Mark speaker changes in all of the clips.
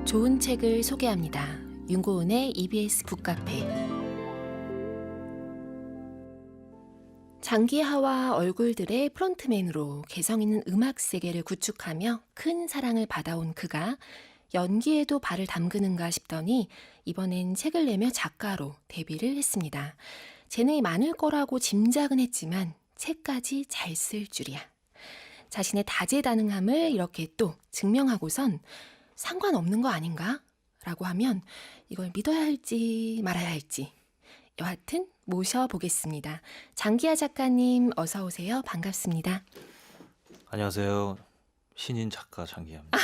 Speaker 1: 좋은 책을 소개합니다. 윤고은의 EBS 북카페. 장기하와 얼굴들의 프론트맨으로 개성 있는 음악 세계를 구축하며 큰 사랑을 받아온 그가 연기에도 발을 담그는가 싶더니 이번엔 책을 내며 작가로 데뷔를 했습니다. 재능이 많을 거라고 짐작은 했지만 책까지 잘 쓸 줄이야. 자신의 다재다능함을 이렇게 또 증명하고선 상관없는 거 아닌가? 라고 하면 이걸 믿어야 할지 말아야 할지 여하튼 모셔보겠습니다. 장기하 작가님 어서 오세요. 반갑습니다.
Speaker 2: 안녕하세요. 신인 작가 장기하입니다.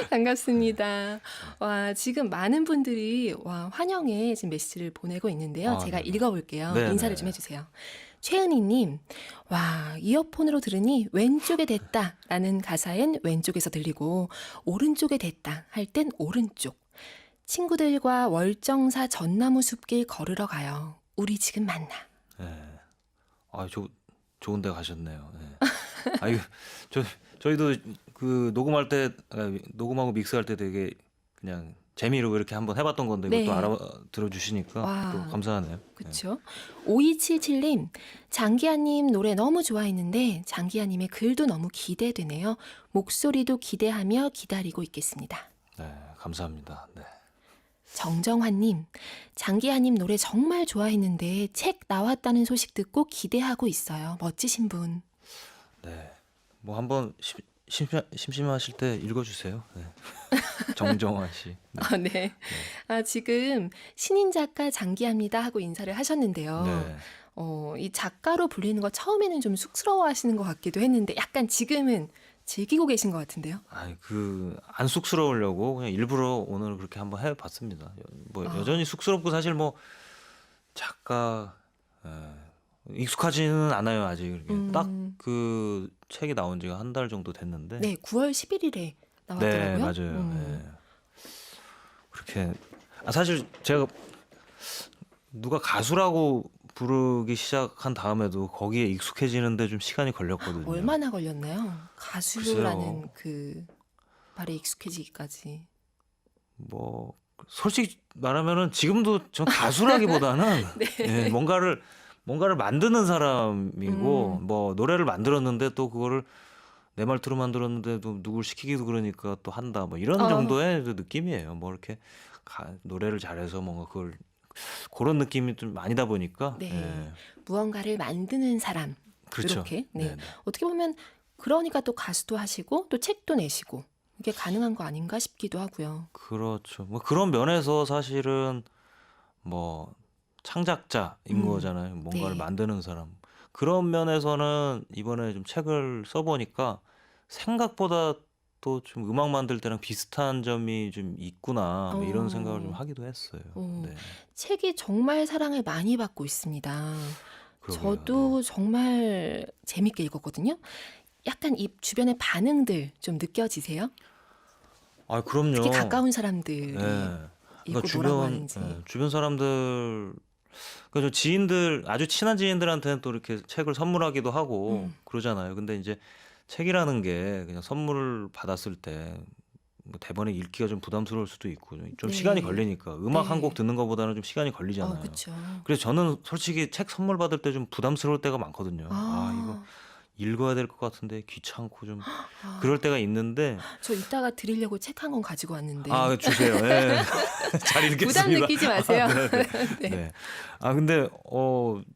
Speaker 1: 반갑습니다. 와, 지금 많은 분들이 환영의 지금 메시지를 보내고 있는데요. 제가
Speaker 2: 네네.
Speaker 1: 읽어볼게요.
Speaker 2: 네네.
Speaker 1: 인사를 좀 해주세요. 최은희님, 와, 이어폰으로 들으니 왼쪽에 됐다 라는 가사엔 왼쪽에서 들리고 오른쪽에 됐다 할 땐 오른쪽. 친구들과 월정사 전나무 숲길 걸으러 가요. 우리 지금 만나.
Speaker 2: 네. 좋은 데 가셨네요. 네. 아유, 저희도 그 녹음할 때 녹음하고 믹스할 때 되게 그냥 재미로 이렇게 한번 해봤던 건데
Speaker 1: 네.
Speaker 2: 이것도 알아들어 주시니까
Speaker 1: 와.
Speaker 2: 또 감사하네요.
Speaker 1: 그쵸? 5277님, 장기하님 노래 너무 좋아했는데 장기하님의 글도 너무 기대되네요. 목소리도 기대하며 기다리고 있겠습니다.
Speaker 2: 네, 감사합니다. 네.
Speaker 1: 정정환님, 장기하님 노래 정말 좋아했는데 책 나왔다는 소식 듣고 기대하고 있어요. 멋지신 분.
Speaker 2: 네. 뭐 한번 심심하실 때 읽어주세요. 네. 정정환 씨. 네.
Speaker 1: 네. 지금 신인 작가 장기하입니다 하고 인사를 하셨는데요.
Speaker 2: 네.
Speaker 1: 이 작가로 불리는 거 처음에는 좀 쑥스러워하시는 것 같기도 했는데 약간 지금은 즐기고 계신 것 같은데요.
Speaker 2: 아니 안 쑥스러우려고 그냥 일부러 오늘 그렇게 한번 해봤습니다. 뭐 여전히 쑥스럽고 사실 뭐 작가 익숙하지는 않아요 아직. 딱 그 책이 나온 지가 한 달 정도 됐는데.
Speaker 1: 네, 9월 11일에 나왔더라고요.
Speaker 2: 네, 맞아요. 네. 그렇게 사실 제가 누가 가수라고 부르기 시작한 다음에도 거기에 익숙해지는데 좀 시간이 걸렸거든요.
Speaker 1: 얼마나 걸렸나요? 가수라는 그 말에 익숙해지기까지.
Speaker 2: 뭐 솔직히 말하면은 지금도 전 가수라기보다는 예, 뭔가를 만드는 사람이고 뭐 노래를 만들었는데 또 그거를 내 말투로 만들었는데 또 누굴 시키기도 그러니까 또 한다 뭐 이런 정도의 느낌이에요. 뭐 이렇게 노래를 잘해서 뭔가 그걸 그런 느낌이 좀 아니다 보니까
Speaker 1: 네.
Speaker 2: 예.
Speaker 1: 무언가를 만드는 사람.
Speaker 2: 그렇죠.
Speaker 1: 이렇게. 네.
Speaker 2: 네네.
Speaker 1: 어떻게 보면 그러니까 또 가수도 하시고 또 책도 내시고 이게 가능한 거 아닌가 싶기도 하고요.
Speaker 2: 그렇죠. 뭐 그런 면에서 사실은 뭐 창작자인 거잖아요. 뭔가를
Speaker 1: 네.
Speaker 2: 만드는 사람. 그런 면에서는 이번에 좀 책을 써보니까 생각보다 또 좀 음악 만들 때랑 비슷한 점이 좀 있구나 뭐 이런 생각을 좀 하기도 했어요. 네.
Speaker 1: 책이 정말 사랑을 많이 받고 있습니다.
Speaker 2: 그러게요.
Speaker 1: 저도 정말 재밌게 읽었거든요. 약간 이 주변의 반응들 좀 느껴지세요?
Speaker 2: 아, 그럼요.
Speaker 1: 특히 가까운 사람들이
Speaker 2: 네.
Speaker 1: 읽고
Speaker 2: 그러니까
Speaker 1: 뭐라고 하는지.
Speaker 2: 주변 사람들, 그저 지인들, 아주 친한 지인들한테는 또 이렇게 책을 선물하기도 하고 그러잖아요. 근데 이제 책이라는 게 그냥 선물을 받았을 때 뭐 대본에 읽기가 좀 부담스러울 수도 있고 좀
Speaker 1: 네.
Speaker 2: 시간이 걸리니까 음악 한
Speaker 1: 네.
Speaker 2: 곡 듣는 것보다는 좀 시간이 걸리잖아요.
Speaker 1: 그렇죠.
Speaker 2: 그래서 저는 솔직히 책 선물 받을 때 좀 부담스러울 때가 많거든요. 이거 읽어야 될 것 같은데 귀찮고 좀 그럴 때가 있는데
Speaker 1: 저 이따가 드리려고 책 한 권 가지고 왔는데
Speaker 2: 주세요. 예. 잘 읽겠습니다.
Speaker 1: 부담 느끼지 마세요.
Speaker 2: 네. 네. 근데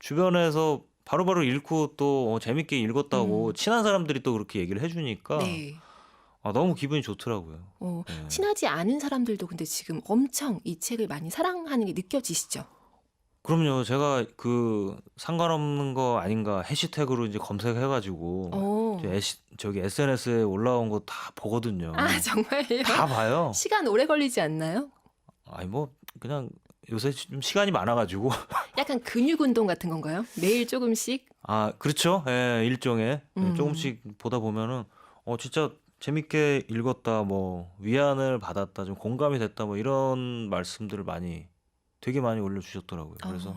Speaker 2: 주변에서 바로바로 읽고 또 재밌게 읽었다고 친한 사람들이 또 그렇게 얘기를 해주니까
Speaker 1: 네.
Speaker 2: 너무 기분이 좋더라고요. 네.
Speaker 1: 친하지 않은 사람들도 근데 지금 엄청 이 책을 많이 사랑하는 게 느껴지시죠?
Speaker 2: 그럼요. 제가 상관없는 거 아닌가 해시태그로 이제 검색해가지고 저기 SNS에 올라온 거 다 보거든요.
Speaker 1: 정말요?
Speaker 2: 다 봐요.
Speaker 1: 시간 오래 걸리지 않나요?
Speaker 2: 아니 뭐 그냥 요새 좀 시간이 많아가지고.
Speaker 1: 약간 근육 운동 같은 건가요? 매일 조금씩?
Speaker 2: 그렇죠. 예, 일종의 조금씩 보다 보면은 진짜 재밌게 읽었다, 뭐 위안을 받았다, 좀 공감이 됐다, 뭐 이런 말씀들을 되게 많이 올려주셨더라고요. 그래서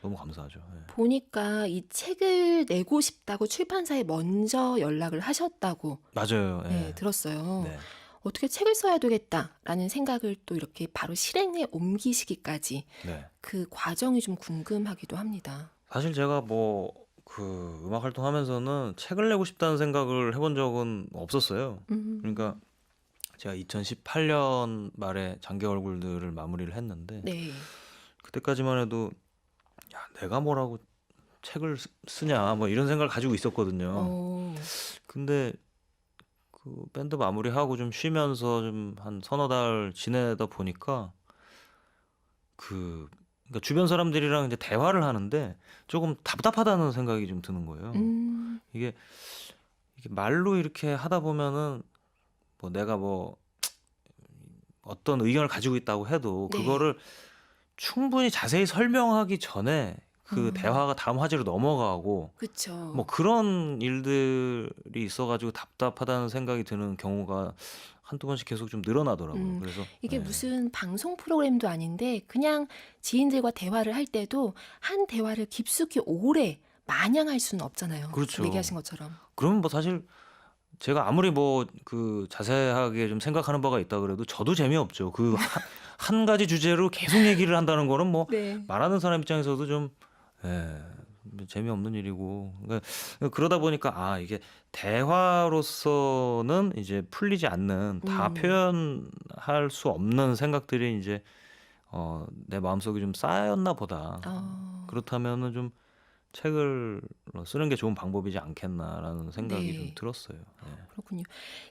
Speaker 2: 너무 감사하죠. 예.
Speaker 1: 보니까 이 책을 내고 싶다고 출판사에 먼저 연락을 하셨다고
Speaker 2: 맞아요. 예.
Speaker 1: 네, 들었어요.
Speaker 2: 네.
Speaker 1: 어떻게 책을 써야 되겠다라는 생각을 또 이렇게 바로 실행에 옮기시기까지
Speaker 2: 네.
Speaker 1: 그 과정이 좀 궁금하기도 합니다.
Speaker 2: 사실 제가 뭐 그 음악 활동하면서는 책을 내고 싶다는 생각을 해본 적은 없었어요. 그러니까
Speaker 1: 음.
Speaker 2: 제가 2018년 말에 장기 얼굴들을 마무리를 했는데
Speaker 1: 네.
Speaker 2: 그때까지만 해도 야, 내가 뭐라고 책을 쓰냐 뭐 이런 생각을 가지고 있었거든요.
Speaker 1: 어.
Speaker 2: 근데 그 밴드 마무리하고 좀 쉬면서 좀 한 서너 달 지내다 보니까 그러니까 주변 사람들이랑 이제 대화를 하는데 조금 답답하다는 생각이 좀 드는 거예요.
Speaker 1: 음.
Speaker 2: 이게 말로 이렇게 하다 보면은 뭐 내가 뭐 어떤 의견을 가지고 있다고 해도
Speaker 1: 네.
Speaker 2: 그거를 충분히 자세히 설명하기 전에 그 대화가 다음 화제로 넘어가고
Speaker 1: 그쵸.
Speaker 2: 뭐 그런 일들이 있어 가지고 답답하다는 생각이 드는 경우가 한두 번씩 계속 좀 늘어나더라고요. 그래서
Speaker 1: 이게
Speaker 2: 네.
Speaker 1: 무슨 방송 프로그램도 아닌데 그냥 지인들과 대화를 할 때도 한 대화를 깊숙이 오래 마냥 할 수는 없잖아요. 지금
Speaker 2: 그렇죠.
Speaker 1: 얘기하신 것처럼.
Speaker 2: 그러면 뭐 사실 제가 아무리 뭐 그 자세하게 좀 생각하는 바가 있다 그래도 저도 재미없죠. 그 한 가지 주제로 계속 얘기를 한다는 거는 뭐
Speaker 1: 네.
Speaker 2: 말하는 사람 입장에서도 좀 예, 재미없는 일이고. 그러다 보니까 아, 이게 대화로서는 이제 풀리지 않는 다
Speaker 1: 음.
Speaker 2: 표현할 수 없는 생각들이 이제 내 마음속에 좀 쌓였나 보다. 그렇다면은 좀 책을 쓰는 게 좋은 방법이지 않겠나라는 생각이 좀
Speaker 1: 네.
Speaker 2: 들었어요. 예.
Speaker 1: 그렇군요.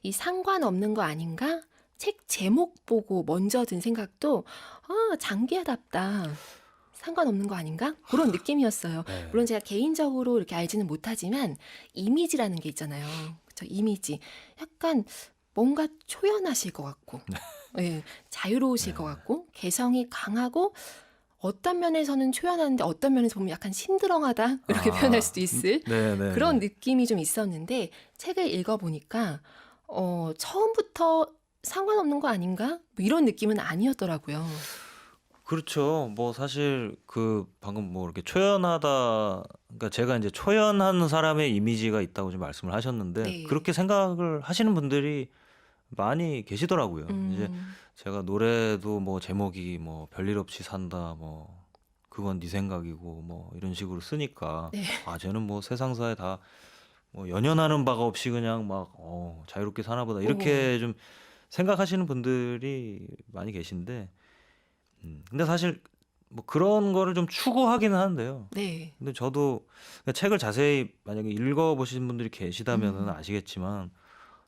Speaker 1: 이 상관없는 거 아닌가? 책 제목 보고 먼저 든 생각도 장기하답다. 상관없는 거 아닌가? 그런 느낌이었어요.
Speaker 2: 네.
Speaker 1: 물론 제가 개인적으로 이렇게 알지는 못하지만 이미지라는 게 있잖아요. 그쵸? 이미지. 약간 뭔가 초연하실 것 같고, 예, 자유로우실 것 같고, 개성이 강하고, 어떤 면에서는 초연하는데 어떤 면에서 보면 약간 심드렁하다 이렇게 표현할 수도 있을
Speaker 2: 네네.
Speaker 1: 그런 느낌이 좀 있었는데 책을 읽어보니까 처음부터 상관없는 거 아닌가? 뭐 이런 느낌은 아니었더라고요.
Speaker 2: 그렇죠. 뭐 사실 그 방금 뭐 이렇게 초연하다, 그러니까 제가 이제 초연한 사람의 이미지가 있다고 좀 말씀을 하셨는데
Speaker 1: 네.
Speaker 2: 그렇게 생각을 하시는 분들이 많이 계시더라고요. 이제
Speaker 1: 음.
Speaker 2: 제가 노래도 뭐 제목이 뭐 별일 없이 산다, 뭐 그건 네 생각이고 뭐 이런 식으로 쓰니까
Speaker 1: 네.
Speaker 2: 아, 쟤는 뭐 세상사에 다 뭐 연연하는 바가 없이 그냥 막 자유롭게 사나 보다 이렇게 좀 생각하시는 분들이 많이 계신데 근데 사실 뭐 그런 거를 좀 추구하기는 하는데요.
Speaker 1: 네.
Speaker 2: 근데 저도 그러니까 책을 자세히 만약에 읽어보신 분들이 계시다면은
Speaker 1: 음.
Speaker 2: 아시겠지만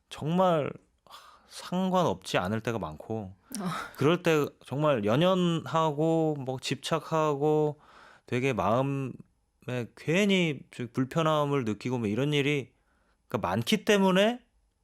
Speaker 2: 정말 상관없지 않을 때가 많고
Speaker 1: 어.
Speaker 2: 그럴 때 정말 연연하고 뭐 집착하고 되게 마음에 괜히 불편함을 느끼고 뭐 이런 일이 그러니까 많기 때문에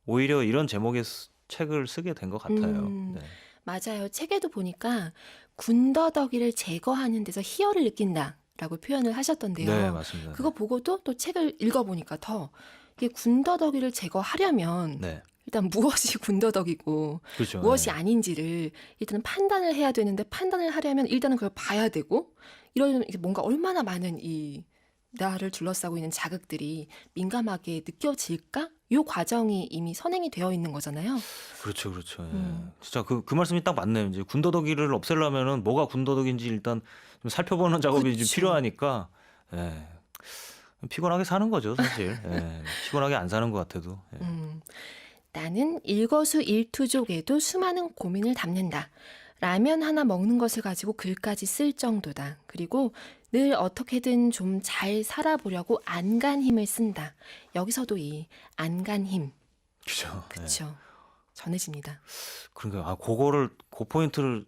Speaker 2: 오히려 이런 제목의 책을 쓰게 된 것 같아요. 네.
Speaker 1: 맞아요. 책에도 보니까 군더더기를 제거하는 데서 희열을 느낀다라고 표현을
Speaker 2: 네,
Speaker 1: 하셨던데요.
Speaker 2: 맞습니다.
Speaker 1: 그거 보고도 또 책을 읽어보니까 더 이게 군더더기를 제거하려면
Speaker 2: 네.
Speaker 1: 일단 무엇이 군더더기고
Speaker 2: 그렇죠.
Speaker 1: 무엇이
Speaker 2: 네.
Speaker 1: 아닌지를 일단은 판단을 해야 되는데 판단을 하려면 일단은 그걸 봐야 되고 이런 이게 뭔가 얼마나 많은 이 나를 둘러싸고 있는 자극들이 민감하게 느껴질까? 요 과정이 이미 선행이 되어 있는 거잖아요.
Speaker 2: 그렇죠, 그렇죠. 예.
Speaker 1: 음.
Speaker 2: 진짜 그 말씀이 딱 맞네요. 이제 군더더기를 없애려면은 뭐가 군더더기인지 일단 좀 살펴보는 작업이 좀
Speaker 1: 그쵸.
Speaker 2: 필요하니까 예. 피곤하게 사는 거죠, 사실. 예. 피곤하게 안 사는 것 같아도. 예.
Speaker 1: 나는 일거수일투족에도 수많은 고민을 담는다. 라면 하나 먹는 것을 가지고 글까지 쓸 정도다. 그리고 늘 어떻게든 좀 잘 살아보려고 안간 힘을 쓴다. 여기서도 이 안간 힘.
Speaker 2: 그죠. 예.
Speaker 1: 그쵸. 전해집니다.
Speaker 2: 그러니까 그거를 그 포인트를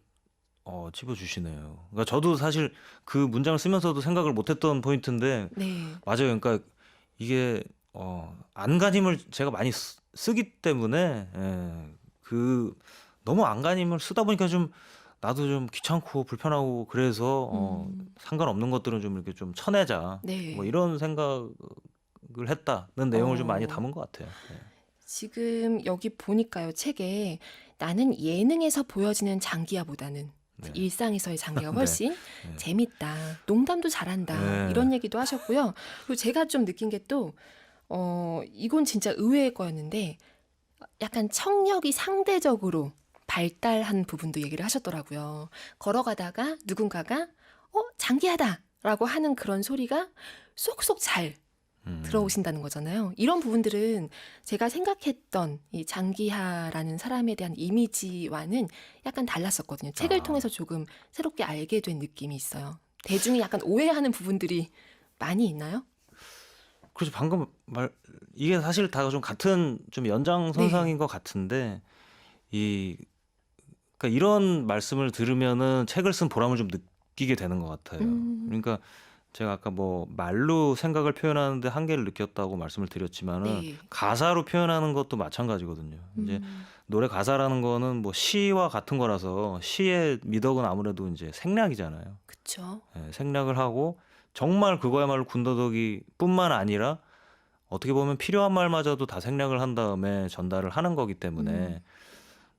Speaker 2: 짚어주시네요. 그러니까 저도 사실 그 문장을 쓰면서도 생각을 못했던 포인트인데
Speaker 1: 네.
Speaker 2: 맞아요. 그러니까 이게 안간힘을 제가 많이 쓰기 때문에 그 너무 안간힘을 쓰다 보니까 좀 나도 좀 귀찮고 불편하고 그래서 상관없는 것들은 좀 이렇게 좀 쳐내자.
Speaker 1: 네.
Speaker 2: 뭐 이런 생각을 했다는 내용을 좀 많이
Speaker 1: 어.
Speaker 2: 담은 것 같아요. 네.
Speaker 1: 지금 여기 보니까요, 책에 나는 예능에서 보여지는 장기야보다는
Speaker 2: 네.
Speaker 1: 일상에서의 장기가
Speaker 2: 네.
Speaker 1: 훨씬
Speaker 2: 네.
Speaker 1: 재밌다. 농담도 잘한다.
Speaker 2: 네.
Speaker 1: 이런 얘기도 하셨고요. 그리고 제가 좀 느낀 게 또, 이건 진짜 의외의 거였는데, 약간 청력이 상대적으로 발달한 부분도 얘기를 하셨더라고요. 걸어가다가 누군가가 장기하다라고 하는 그런 소리가 쏙쏙 잘
Speaker 2: 음.
Speaker 1: 들어오신다는 거잖아요. 이런 부분들은 제가 생각했던 이 장기하라는 사람에 대한 이미지와는 약간 달랐었거든요. 책을
Speaker 2: 아.
Speaker 1: 통해서 조금 새롭게 알게 된 느낌이 있어요. 대중이 약간 오해하는 부분들이 많이 있나요?
Speaker 2: 그래서 방금 이게 사실 다 좀 같은 좀 연장선상인
Speaker 1: 네.
Speaker 2: 것 같은데 이 그러니까 이런 말씀을 들으면은 책을 쓴 보람을 좀 느끼게 되는 것 같아요.
Speaker 1: 음,
Speaker 2: 그러니까 제가 아까 뭐 말로 생각을 표현하는데 한계를 느꼈다고 말씀을 드렸지만은
Speaker 1: 네.
Speaker 2: 가사로 표현하는 것도 마찬가지거든요. 이제
Speaker 1: 음,
Speaker 2: 노래 가사라는 거는 뭐 시와 같은 거라서 시의 미덕은 아무래도 이제 생략이잖아요.
Speaker 1: 그쵸.
Speaker 2: 예, 생략을 하고 정말 그거야말로 군더더기뿐만 아니라 어떻게 보면 필요한 말마저도 다 생략을 한 다음에 전달을 하는 거기
Speaker 1: 음,
Speaker 2: 때문에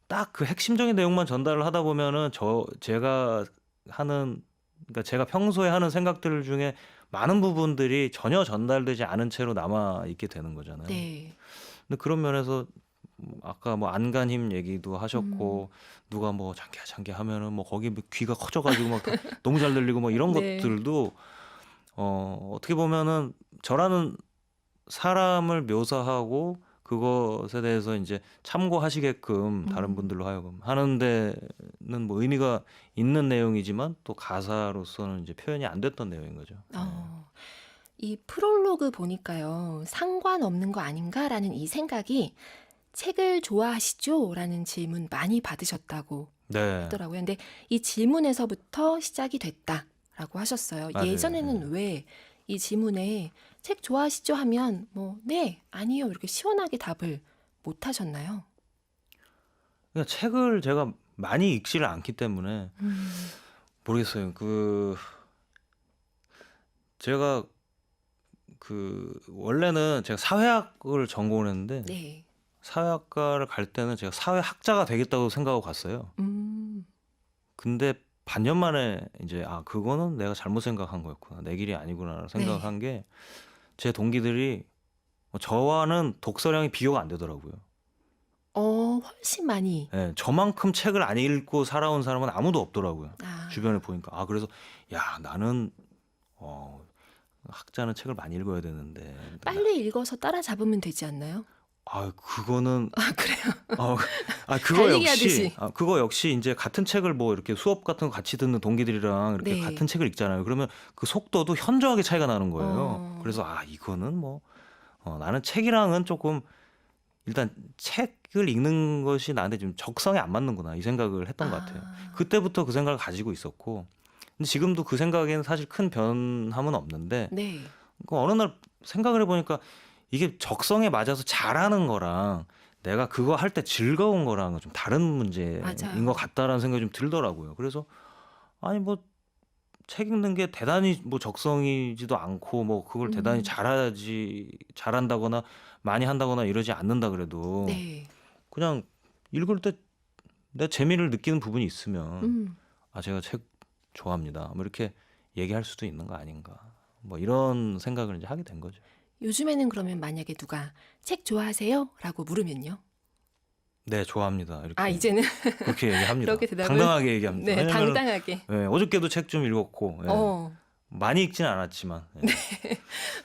Speaker 2: 딱 그 핵심적인 내용만 전달을 하다 보면은 제가 하는 그러니까 제가 평소에 하는 생각들 중에 많은 부분들이 전혀 전달되지 않은 채로 남아 있게 되는 거잖아요.
Speaker 1: 네.
Speaker 2: 근데 그런 면에서 아까 뭐 안간힘 얘기도
Speaker 1: 음,
Speaker 2: 하셨고 누가 뭐 장기야 장기야 하면은 뭐 거기 뭐 귀가 커져 가지고 막 다 너무 잘 들리고 뭐 이런
Speaker 1: 네.
Speaker 2: 것들도 어떻게 보면은 저라는 사람을 묘사하고 그것에 대해서 이제 참고하시게끔 다른
Speaker 1: 음,
Speaker 2: 분들로 하여금 하는 데는 뭐 의미가 있는 내용이지만 또 가사로서는 이제 표현이 안 됐던 내용인 거죠. 예.
Speaker 1: 어, 이 프롤로그 보니까요. 상관없는 거 아닌가라는 이 생각이 책을 좋아하시죠? 라는 질문 많이 받으셨다고
Speaker 2: 네.
Speaker 1: 하더라고요. 근데 이 질문에서부터 시작이 됐다라고 하셨어요.
Speaker 2: 맞아요. 예.
Speaker 1: 예전에는 왜 이 질문에 책 좋아하시죠? 하면 네, 아니요. 이렇게 시원하게 답을 못 하셨나요?
Speaker 2: 그러니까 책을 제가 많이 읽지를 않기 때문에
Speaker 1: 음,
Speaker 2: 모르겠어요. 제가 원래는 제가 사회학을 전공을 했는데
Speaker 1: 네.
Speaker 2: 사회학과를 갈 때는 제가 사회학자가 되겠다고 생각하고 갔어요.
Speaker 1: 음,
Speaker 2: 근데 반년 만에 이제 '아 그거는 내가 잘못 생각한 거였구나. 내 길이 아니구나.' 생각을
Speaker 1: 네.
Speaker 2: 한 게 제 동기들이 저와는 독서량이 비교가 안 되더라고요.
Speaker 1: 훨씬 많이.
Speaker 2: 예. 저만큼 책을 안 읽고 살아온 사람은 아무도 없더라고요, 주변에
Speaker 1: 아,
Speaker 2: 보니까. 그래서 '야 나는 어 학자는 책을 많이 읽어야 되는데 나'
Speaker 1: 빨리 읽어서 따라잡으면 되지 않나요?
Speaker 2: 그거는
Speaker 1: 아, 그래요?
Speaker 2: 어
Speaker 1: 달리기 하듯이.
Speaker 2: 그거 역시 인제 같은 책을 뭐 이렇게 수업 같은 거 같이 듣는 동기들이랑 이렇게 같은
Speaker 1: 네.
Speaker 2: 책을 읽잖아요. 그러면 그 속도도 현저하게 차이가 나는 거예요.
Speaker 1: 어,
Speaker 2: 그래서 이거는 뭐 '나는 책이랑은 쪼끔 일단 책을 읽는 것이 나한테 좀 적성에 안 맞는구나.' 이 생각을 했던 것 같아요.
Speaker 1: 아,
Speaker 2: 그때부터 그 생각을 가지고 있었고 근데 지금도 그 생각에는 사실 큰 변함은 없는데
Speaker 1: 네.
Speaker 2: 어느 날 생각을 해 보니까 이게 적성에 맞아서 잘하는 거랑 내가 그거 할 때 즐거운 거랑은 좀 다른 문제인 것
Speaker 1: 맞아요.
Speaker 2: 같다라는 생각이 좀 들더라고요. 그래서 아니 뭐 책 읽는 게 대단히 뭐 적성이지도 않고 뭐 그걸 대단히
Speaker 1: 음,
Speaker 2: 잘한다거나 많이 한다거나 이러지 않는다 그래도
Speaker 1: 네.
Speaker 2: 그냥 읽을 때 내 재미를 느끼는 부분이 있으면
Speaker 1: 음.
Speaker 2: 제가 책 좋아합니다. 뭐 이렇게 얘기할 수도 있는 거 아닌가. 뭐 이런 생각을 이제 하게 된 거죠.
Speaker 1: 요즘에는 그러면 만약에 누가 책 좋아하세요? 라고 물으면요.
Speaker 2: 네, 좋아합니다.
Speaker 1: 아,
Speaker 2: 이렇게
Speaker 1: 이제는
Speaker 2: 그렇게 얘기합니다.
Speaker 1: 그렇게 대답을
Speaker 2: 당당하게 얘기합니다.
Speaker 1: 네,
Speaker 2: 왜냐면은
Speaker 1: 당당하게.
Speaker 2: 어저께도 책 좀 읽었고
Speaker 1: 어,
Speaker 2: 많이 읽지는 않았지만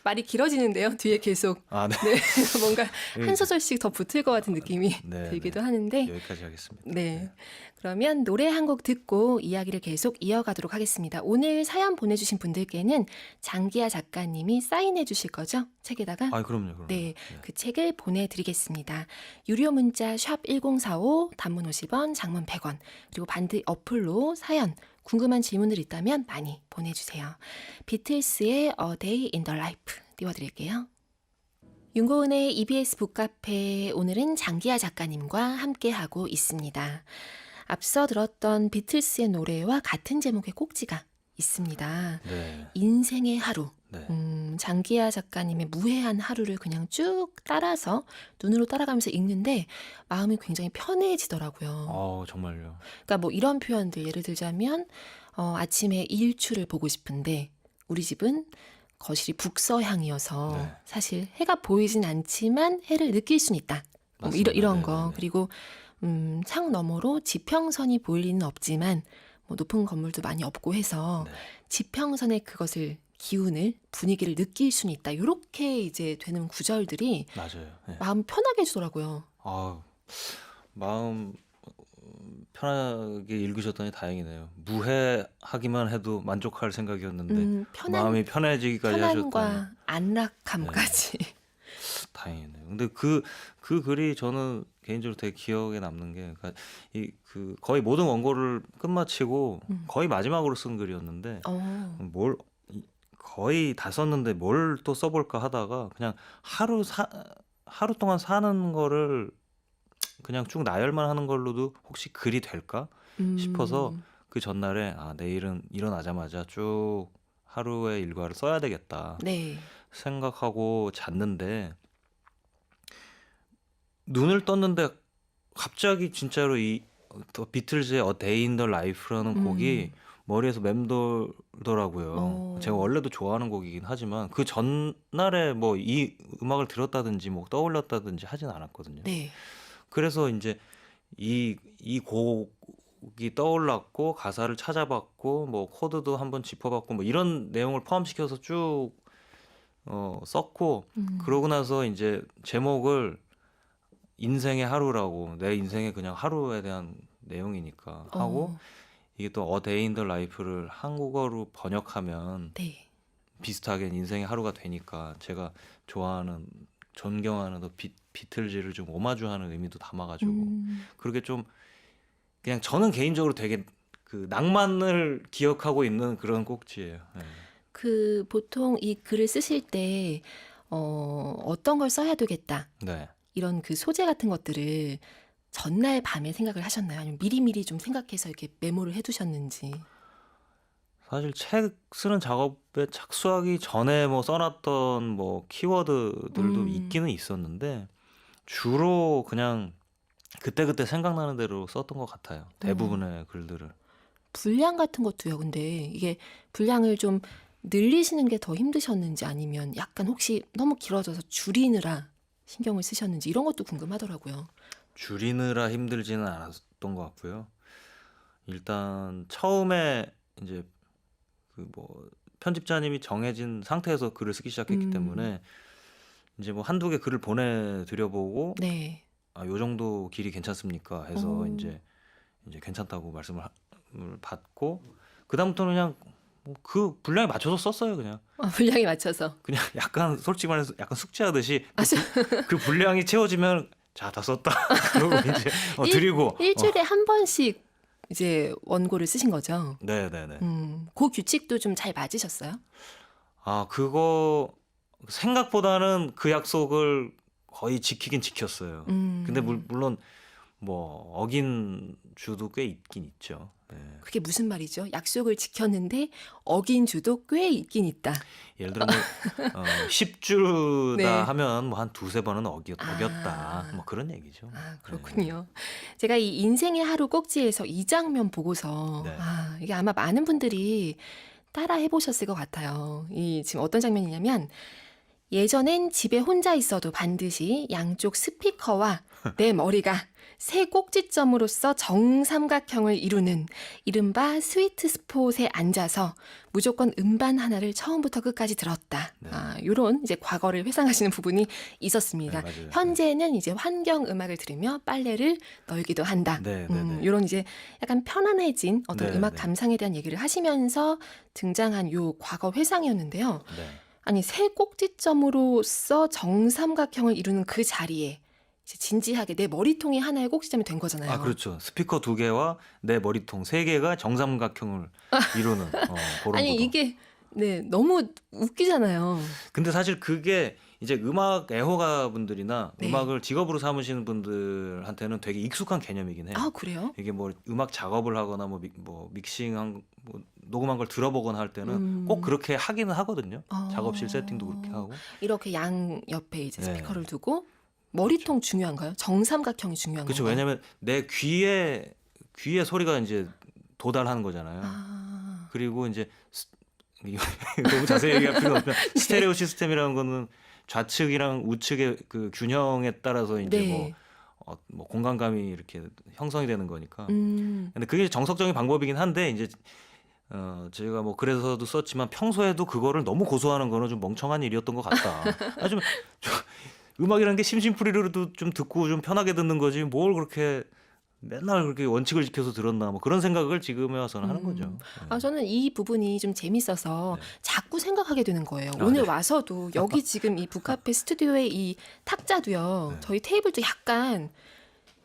Speaker 1: 말이 길어지는데요. 뒤에 계속.
Speaker 2: 네.
Speaker 1: 네, 뭔가 한
Speaker 2: 예.
Speaker 1: 소절씩 더 붙을 것 같은 느낌이
Speaker 2: 네네.
Speaker 1: 들기도 하는데,
Speaker 2: 여기까지 하겠습니다. 네.
Speaker 1: 네. 그러면 노래 한 곡 듣고 이야기를 계속 이어가도록 하겠습니다. 오늘 사연 보내주신 분들께는 장기하 작가님이 사인해 주실 거죠? 책에다가?
Speaker 2: 그럼요.
Speaker 1: 네,
Speaker 2: 네.
Speaker 1: 그 책을 보내드리겠습니다. 유료 문자 샵 1045, 단문 50원, 장문 100원, 그리고 반드 어플로 사연, 궁금한 질문들 있다면 많이 보내주세요. 비틀스의 A Day in the Life 띄워드릴게요. 윤고은의 EBS 북카페, 오늘은 장기하 작가님과 함께하고 있습니다. 앞서 들었던 비틀스의 노래와 같은 제목의 꼭지가 있습니다.
Speaker 2: 네.
Speaker 1: 인생의 하루.
Speaker 2: 네.
Speaker 1: 장기하 작가님의 무해한 하루를 그냥 쭉 따라서 눈으로 따라가면서 읽는데 마음이 굉장히 편해지더라고요.
Speaker 2: 정말요.
Speaker 1: 그러니까 뭐 이런 표현들 예를 들자면 아침에 일출을 보고 싶은데 우리 집은 거실이 북서향이어서
Speaker 2: 네.
Speaker 1: 사실 해가 보이진 않지만 해를 느낄 수는 있다.
Speaker 2: 맞습니다.
Speaker 1: 이런 거.
Speaker 2: 네네네.
Speaker 1: 그리고 창 너머로 지평선이 보일 리는 없지만 뭐 높은 건물도 많이 없고 해서
Speaker 2: 네.
Speaker 1: 지평선의 그것을 기운을 분위기를 느낄 수는 있다. 요렇게 이제 되는 구절들이
Speaker 2: 맞아요. 네.
Speaker 1: 마음 편하게 해주더라고요.
Speaker 2: 아, 마음 편하게 읽으셨더니 다행이네요. 무해하기만 해도 만족할 생각이었는데 마음이 편해지기까지 하셨다니.
Speaker 1: 편안과 안락함까지.
Speaker 2: 다행이네요. 근데 그 글이 저는 개인적으로 되게 기억에 남는 게, 그러니까 그 거의 모든 원고를 끝마치고 거의 마지막으로 쓴 글이었는데 뭘 거의 다 썼는데 뭘 또 써볼까 하다가 그냥 하루 동안 사는 거를 그냥 쭉 나열만 하는 걸로도 혹시 글이 될까 싶어서
Speaker 1: 음,
Speaker 2: 그 전날에 내일은 일어나자마자 쭉 하루의 일과를 써야 되겠다
Speaker 1: 네.
Speaker 2: 생각하고 잤는데, 눈을 떴는데 갑자기 진짜로 더 비틀즈의 A Day in the Life라는 곡이 머리에서 맴돌더라고요. 제가
Speaker 1: 어,
Speaker 2: 원래도 좋아하는 곡이긴 하지만 그 전날에 뭐 이 음악을 들었다든지 뭐 떠올렸다든지 하진 않았거든요.
Speaker 1: 네.
Speaker 2: 그래서 이제 이 곡이 떠올랐고 가사를 찾아봤고 뭐 코드도 한번 짚어봤고 뭐 이런 내용을 포함시켜서 쭉 썼고, 그러고 나서 이제 제목을 인생의 하루라고, 내 인생의 그냥 하루에 대한 내용이니까 하고,
Speaker 1: 어,
Speaker 2: 이게 또 A Day in the Life를 한국어로 번역하면
Speaker 1: 네.
Speaker 2: 비슷하게 인생의 하루가 되니까 제가 좋아하는 존경하는 비틀즈를 좀 오마주하는 의미도 담아가지고, 그렇게 좀 그냥 저는 개인적으로 되게 그 낭만을 기억하고 있는 그런 꼭지예요. 네.
Speaker 1: 그 보통 이 글을 쓰실 때 어떤 걸 써야 되겠다.
Speaker 2: 네.
Speaker 1: 이런 그 소재 같은 것들을 전날 밤에 생각을 하셨나요? 아니면 미리미리 좀 생각해서 이렇게 메모를 해두셨는지.
Speaker 2: 사실 책 쓰는 작업에 착수하기 전에 뭐 써놨던 뭐 키워드들도 있기는 있었는데 주로 그냥 그때그때 생각나는 대로 썼던 것 같아요. 대부분의 글들을.
Speaker 1: 분량 같은 것도요. 근데 이게 분량을 좀 늘리시는 게 더 힘드셨는지 아니면 약간 혹시 너무 길어져서 줄이느라 신경을 쓰셨는지 이런 것도 궁금하더라고요.
Speaker 2: 줄이느라 힘들지는 않았던 것 같고요. 일단 처음에 이제 그 뭐 편집자님이 정해진 상태에서 글을 쓰기 시작했기 때문에 이제 뭐 한두 개 글을 보내드려보고
Speaker 1: 네.
Speaker 2: 요 정도 길이 괜찮습니까 해서
Speaker 1: 어,
Speaker 2: 이제 괜찮다고 말씀을 받고, 그다음부터는 그냥 그 분량에 맞춰서 썼어요.
Speaker 1: 분량에 맞춰서.
Speaker 2: 그냥 약간 솔직히 말해서 약간 숙제하듯이
Speaker 1: 아,
Speaker 2: 그 분량이 채워지면 자, 다 썼다. 그러고 이제 드리고.
Speaker 1: 일주일에 한 번씩 이제 원고를 쓰신 거죠.
Speaker 2: 네네네.
Speaker 1: 그 규칙도 좀 잘 맞으셨어요?
Speaker 2: 그거 생각보다는 그 약속을 거의 지키긴 지켰어요. 근데 물론 뭐 어긴 주도 꽤 있긴 있죠. 네.
Speaker 1: 그게 무슨 말이죠? 약속을 지켰는데 어긴 주도 꽤 있긴 있다.
Speaker 2: 예를 들어 뭐 10주다
Speaker 1: 네.
Speaker 2: 하면 뭐 한 두세 번은 어겼다.
Speaker 1: 아.
Speaker 2: 뭐 그런 얘기죠.
Speaker 1: 그렇군요. 제가 이 인생의 하루 꼭지에서 이 장면 보고서
Speaker 2: 네.
Speaker 1: 이게 아마 많은 분들이 따라 해보셨을 것 같아요. 이 지금 어떤 장면이냐면 예전엔 집에 혼자 있어도 반드시 양쪽 스피커와 내 머리가 세 꼭지점으로서 정삼각형을 이루는 이른바 스위트 스폿에 앉아서 무조건 음반 하나를 처음부터 끝까지 들었다.
Speaker 2: 네.
Speaker 1: 요런 이제 과거를 회상하시는 부분이 있었습니다.
Speaker 2: 네, 맞아요.
Speaker 1: 현재는 이제 환경 음악을 들으며 빨래를 널기도 한다.
Speaker 2: 네, 네, 네.
Speaker 1: 요런 이제 약간 편안해진 어떤
Speaker 2: 네,
Speaker 1: 음악
Speaker 2: 네.
Speaker 1: 감상에 대한 얘기를 하시면서 등장한 요 과거 회상이었는데요.
Speaker 2: 네.
Speaker 1: 아니, 세 꼭지점으로서 정삼각형을 이루는 그 자리에 이제 진지하게 내 머리통이 하나의 꼭지점이 된 거잖아요.
Speaker 2: 그렇죠. 스피커 2개와 내 머리통 3개가 정삼각형을 이루는 그런
Speaker 1: 아니,
Speaker 2: 거도.
Speaker 1: 이게 네, 너무 웃기잖아요.
Speaker 2: 근데 사실 그게 이제 음악 애호가 분들이나
Speaker 1: 네.
Speaker 2: 음악을 직업으로 삼으시는 분들한테는 되게 익숙한 개념이긴 해요.
Speaker 1: 그래요?
Speaker 2: 이게 뭐 음악 작업을 하거나 뭐 믹싱한 뭐 녹음한 걸 들어보거나 할 때는 꼭 그렇게 하기는 하거든요. 작업실 세팅도 그렇게 하고.
Speaker 1: 이렇게 양 옆에 이제
Speaker 2: 네.
Speaker 1: 스피커를 두고 머리통 중요한가요? 정삼각형이 중요한
Speaker 2: 그렇죠.
Speaker 1: 건가요?
Speaker 2: 왜냐면 내 귀에 소리가 이제 도달하는 거잖아요. 그리고 이제 너무 자세히 얘기할 필요는 없지만 스테레오 시스템이라는 거는 좌측이랑 우측의 그 균형에 따라서 이제
Speaker 1: 네.
Speaker 2: 뭐 뭐 공간감이 이렇게 형성이 되는 거니까.
Speaker 1: 음.
Speaker 2: 근데 그게 정석적인 방법이긴 한데 이제 제가 뭐 그래서도 썼지만 평소에도 그거를 너무 고수하는 거는 좀 멍청한 일이었던 것 같다. 좀 음악이라는 게 심심풀이로도 좀 듣고 좀 편하게 듣는 거지 뭘 그렇게 맨날 그렇게 원칙을 지켜서 들었나 뭐 그런 생각을 지금에 와서는 하는 거죠.
Speaker 1: 음.
Speaker 2: 네.
Speaker 1: 저는 이 부분이 좀 재밌어서
Speaker 2: 네.
Speaker 1: 자꾸 생각하게 되는 거예요.
Speaker 2: 아,
Speaker 1: 오늘
Speaker 2: 네.
Speaker 1: 와서도 여기 지금 이 북카페 스튜디오의 이 탁자도요.
Speaker 2: 네.
Speaker 1: 저희 테이블도 약간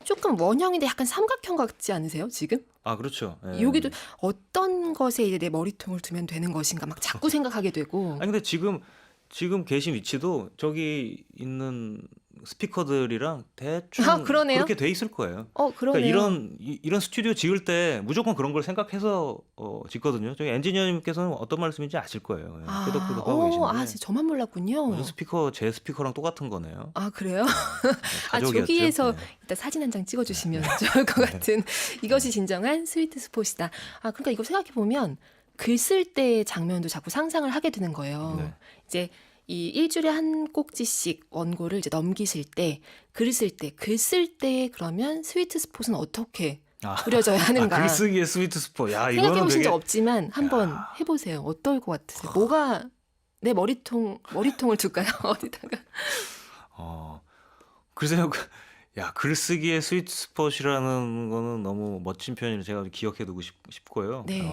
Speaker 1: 조금 원형인데 약간 삼각형 같지 않으세요, 지금?
Speaker 2: 아, 그렇죠. 예.
Speaker 1: 여기도 어떤 것에 이제 내 머리통을 두면 되는 것인가 막 자꾸 생각하게 되고.
Speaker 2: 아니 근데 지금 계신 위치도 저기 있는 스피커들이랑 대충
Speaker 1: 그러네요.
Speaker 2: 그렇게 돼 있을 거예요. 그러니까
Speaker 1: 그러네요.
Speaker 2: 이런 스튜디오 지을 때 무조건 그런 걸 생각해서 짓거든요. 저희 엔지니어님께서는 어떤 말씀인지 아실 거예요. 예, 끄덕끄덕하고 계신데
Speaker 1: 진짜 저만 몰랐군요.
Speaker 2: 무슨 스피커 제 스피커랑 똑같은 거네요.
Speaker 1: 그래요?
Speaker 2: 가족이었죠.
Speaker 1: 저기에서
Speaker 2: 네.
Speaker 1: 이따 사진 한 장 찍어주시면 좋을 것 같은 이것이 진정한 스위트 스폿이다. 그러니까 이거 생각해보면 글 쓸 때 장면도 자꾸 상상을 하게 되는 거예요.
Speaker 2: 네.
Speaker 1: 이제 이 일주일에 한 꼭지씩 원고를 이제 넘기실 때, 글 쓸 때 그러면 스위트 스폿은 어떻게 그려져야 하는가.
Speaker 2: 글쓰기의 스위트 스포. 야, 이거는
Speaker 1: 생각해보신
Speaker 2: 되게
Speaker 1: 적 없지만 한번 해보세요. 어떨 것 같으세요? 뭐가 내 머리통을 둘까요? 어디다가?
Speaker 2: 글쎄요. 야, 글쓰기의 스위트 스폿이라는 거는 너무 멋진 표현을 제가 기억해두고 싶고요.
Speaker 1: 네.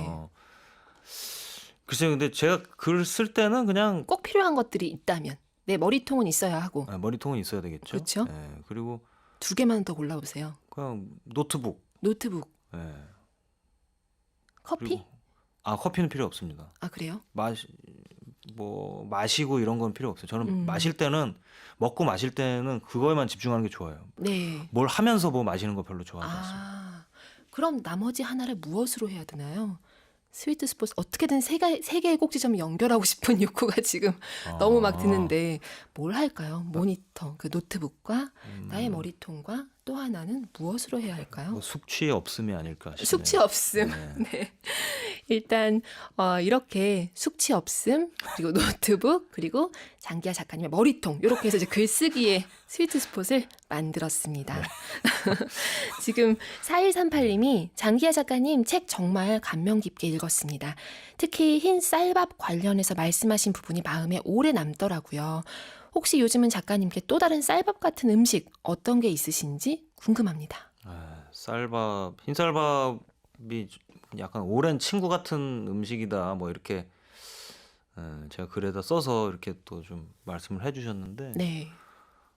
Speaker 2: 글쎄요. 근데 제가 글 쓸 때는 그냥
Speaker 1: 꼭 필요한 것들이 있다면 내 머리통은 있어야 하고
Speaker 2: 머리통은 있어야 되겠죠.
Speaker 1: 그렇죠.
Speaker 2: 예, 그리고
Speaker 1: 2개만 더 골라보세요.
Speaker 2: 그냥 노트북.
Speaker 1: 노트북,
Speaker 2: 예,
Speaker 1: 커피?
Speaker 2: 그리고 커피는 필요 없습니다.
Speaker 1: 그래요?
Speaker 2: 마시고 이런 건 필요 없어요. 저는 먹고 마실 때는 그거에만 집중하는 게 좋아요.
Speaker 1: 네.
Speaker 2: 뭘 하면서 뭐 마시는 거 별로 좋아하지 않습니다.
Speaker 1: 그럼 나머지 하나를 무엇으로 해야 되나요? 스위트 스폿 어떻게든 세 개의 꼭지점을 연결하고 싶은 욕구가 지금 너무 막 드는데 뭘 할까요? 모니터, 그 노트북과 나의 머리통과 또 하나는 무엇으로 해야 할까요?
Speaker 2: 뭐 숙취의 없음이 아닐까 싶네요.
Speaker 1: 숙취 없음.
Speaker 2: 네.
Speaker 1: 네. 일단 이렇게 숙취 없음, 그리고 노트북, 그리고 장기하 작가님의 머리통 이렇게 해서 이제 글쓰기의 스위트 스폿을 만들었습니다. 지금 4138님이 장기하 작가님 책 정말 감명 깊게 읽었습니다. 특히 흰 쌀밥 관련해서 말씀하신 부분이 마음에 오래 남더라고요. 혹시 요즘은 작가님께 또 다른 쌀밥 같은 음식 어떤 게 있으신지 궁금합니다.
Speaker 2: 흰쌀밥이 약간 오랜 친구 같은 음식이다. 뭐 이렇게 제가 글에다 써서 이렇게 또 좀 말씀을 해주셨는데,
Speaker 1: 네.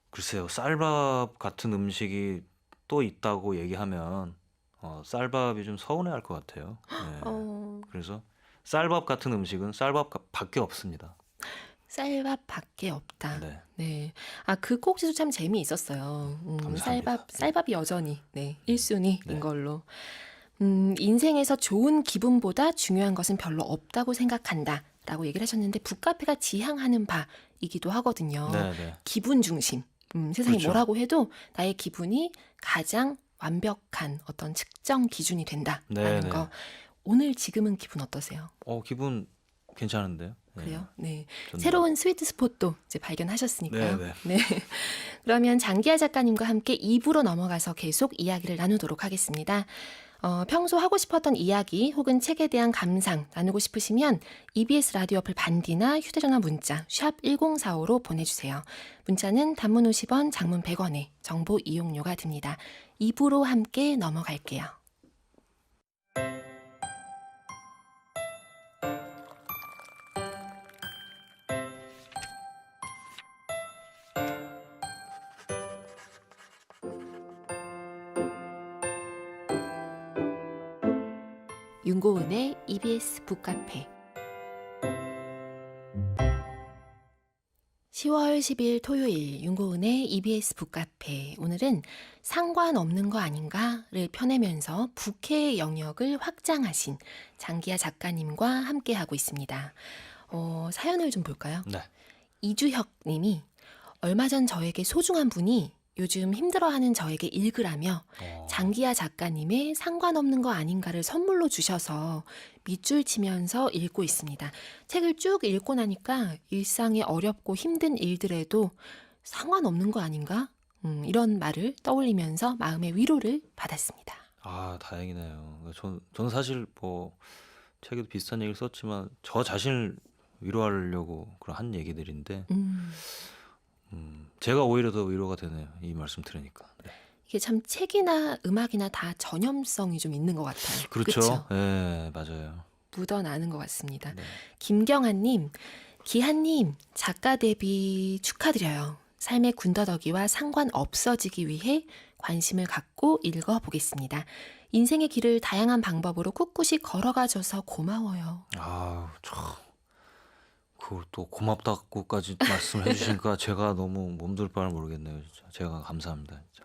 Speaker 2: 글쎄요, 쌀밥 같은 음식이 또 있다고 얘기하면 쌀밥이 좀 서운해할 것 같아요. 네. 그래서 쌀밥 같은 음식은 쌀밥밖에 없습니다.
Speaker 1: 쌀밥밖에 없다.
Speaker 2: 네.
Speaker 1: 네. 그 꼭지도 참 재미있었어요.
Speaker 2: 감사합니다.
Speaker 1: 쌀밥이 여전히 1순위인
Speaker 2: 네.
Speaker 1: 걸로. 인생에서 좋은 기분보다 중요한 것은 별로 없다고 생각한다. 라고 얘기를 하셨는데 북카페가 지향하는 바이기도 하거든요.
Speaker 2: 네.
Speaker 1: 기분 중심. 세상이
Speaker 2: 그렇죠.
Speaker 1: 뭐라고 해도 나의 기분이 가장 완벽한 어떤 측정 기준이 된다라는
Speaker 2: 네.
Speaker 1: 거. 오늘 지금은 기분 어떠세요?
Speaker 2: 기분 괜찮은데요? 네.
Speaker 1: 그래요? 네.
Speaker 2: 좋네요.
Speaker 1: 새로운 스위트 스폿도 이제 발견하셨으니까요.
Speaker 2: 네.
Speaker 1: 네. 그러면 장기하 작가님과 함께 2부로 넘어가서 계속 이야기를 나누도록 하겠습니다. 평소 하고 싶었던 이야기 혹은 책에 대한 감상 나누고 싶으시면 EBS 라디오 어플 반디나 휴대전화 문자 샵 1045로 보내주세요. 문자는 단문 50원, 장문 100원에 정보 이용료가 듭니다. 2부로 함께 넘어갈게요. 윤고은의 EBS 북카페 10월 10일 토요일 윤고은의 EBS 북카페 오늘은 상관없는 거 아닌가를 펴내면서 북해의 영역을 확장하신 장기하 작가님과 함께하고 있습니다. 사연을 좀 볼까요?
Speaker 2: 네.
Speaker 1: 이주혁 님이 얼마 전 저에게 소중한 분이 요즘 힘들어하는 저에게 읽으라며 장기하 작가님의 상관없는 거 아닌가를 선물로 주셔서 밑줄 치면서 읽고 있습니다. 책을 쭉 읽고 나니까 일상의 어렵고 힘든 일들에도 상관없는 거 아닌가? 이런 말을 떠올리면서 마음의 위로를 받았습니다.
Speaker 2: 아, 다행이네요. 저는 사실 뭐 책에도 비슷한 얘기를 썼지만 저 자신을 위로하려고 그런 한 얘기들인데
Speaker 1: 음,
Speaker 2: 제가 오히려 더 위로가 되네요. 이 말씀 들으니까. 네.
Speaker 1: 이게 참 책이나 음악이나 다 전염성이 좀 있는 것 같아요.
Speaker 2: 그렇죠.
Speaker 1: 그쵸?
Speaker 2: 예, 맞아요.
Speaker 1: 묻어나는 것 같습니다.
Speaker 2: 네.
Speaker 1: 김경아님, 기한님, 작가 데뷔 축하드려요. 삶의 군더더기와 상관없어지기 위해 관심을 갖고 읽어보겠습니다. 인생의 길을 다양한 방법으로 꿋꿋이 걸어가줘서 고마워요.
Speaker 2: 아, 그걸 또 고맙다고까지 말씀해 주시니까 제가 너무 몸둘 바를 모르겠네요. 진짜. 제가 감사합니다. 진짜.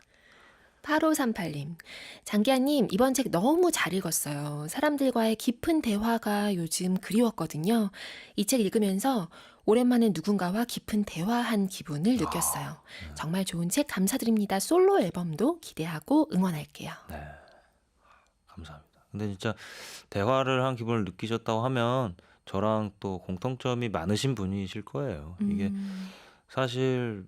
Speaker 1: 8538님, 장기하님, 이번 책 너무 잘 읽었어요. 사람들과의 깊은 대화가 요즘 그리웠거든요. 이 책 읽으면서 오랜만에 누군가와 깊은 대화한 기분을 느꼈어요. 정말 좋은 책 감사드립니다. 솔로 앨범도 기대하고 응원할게요.
Speaker 2: 네, 감사합니다. 근데 진짜 대화를 한 기분을 느끼셨다고 하면 저랑 또 공통점이 많으신 분이실 거예요. 이게 사실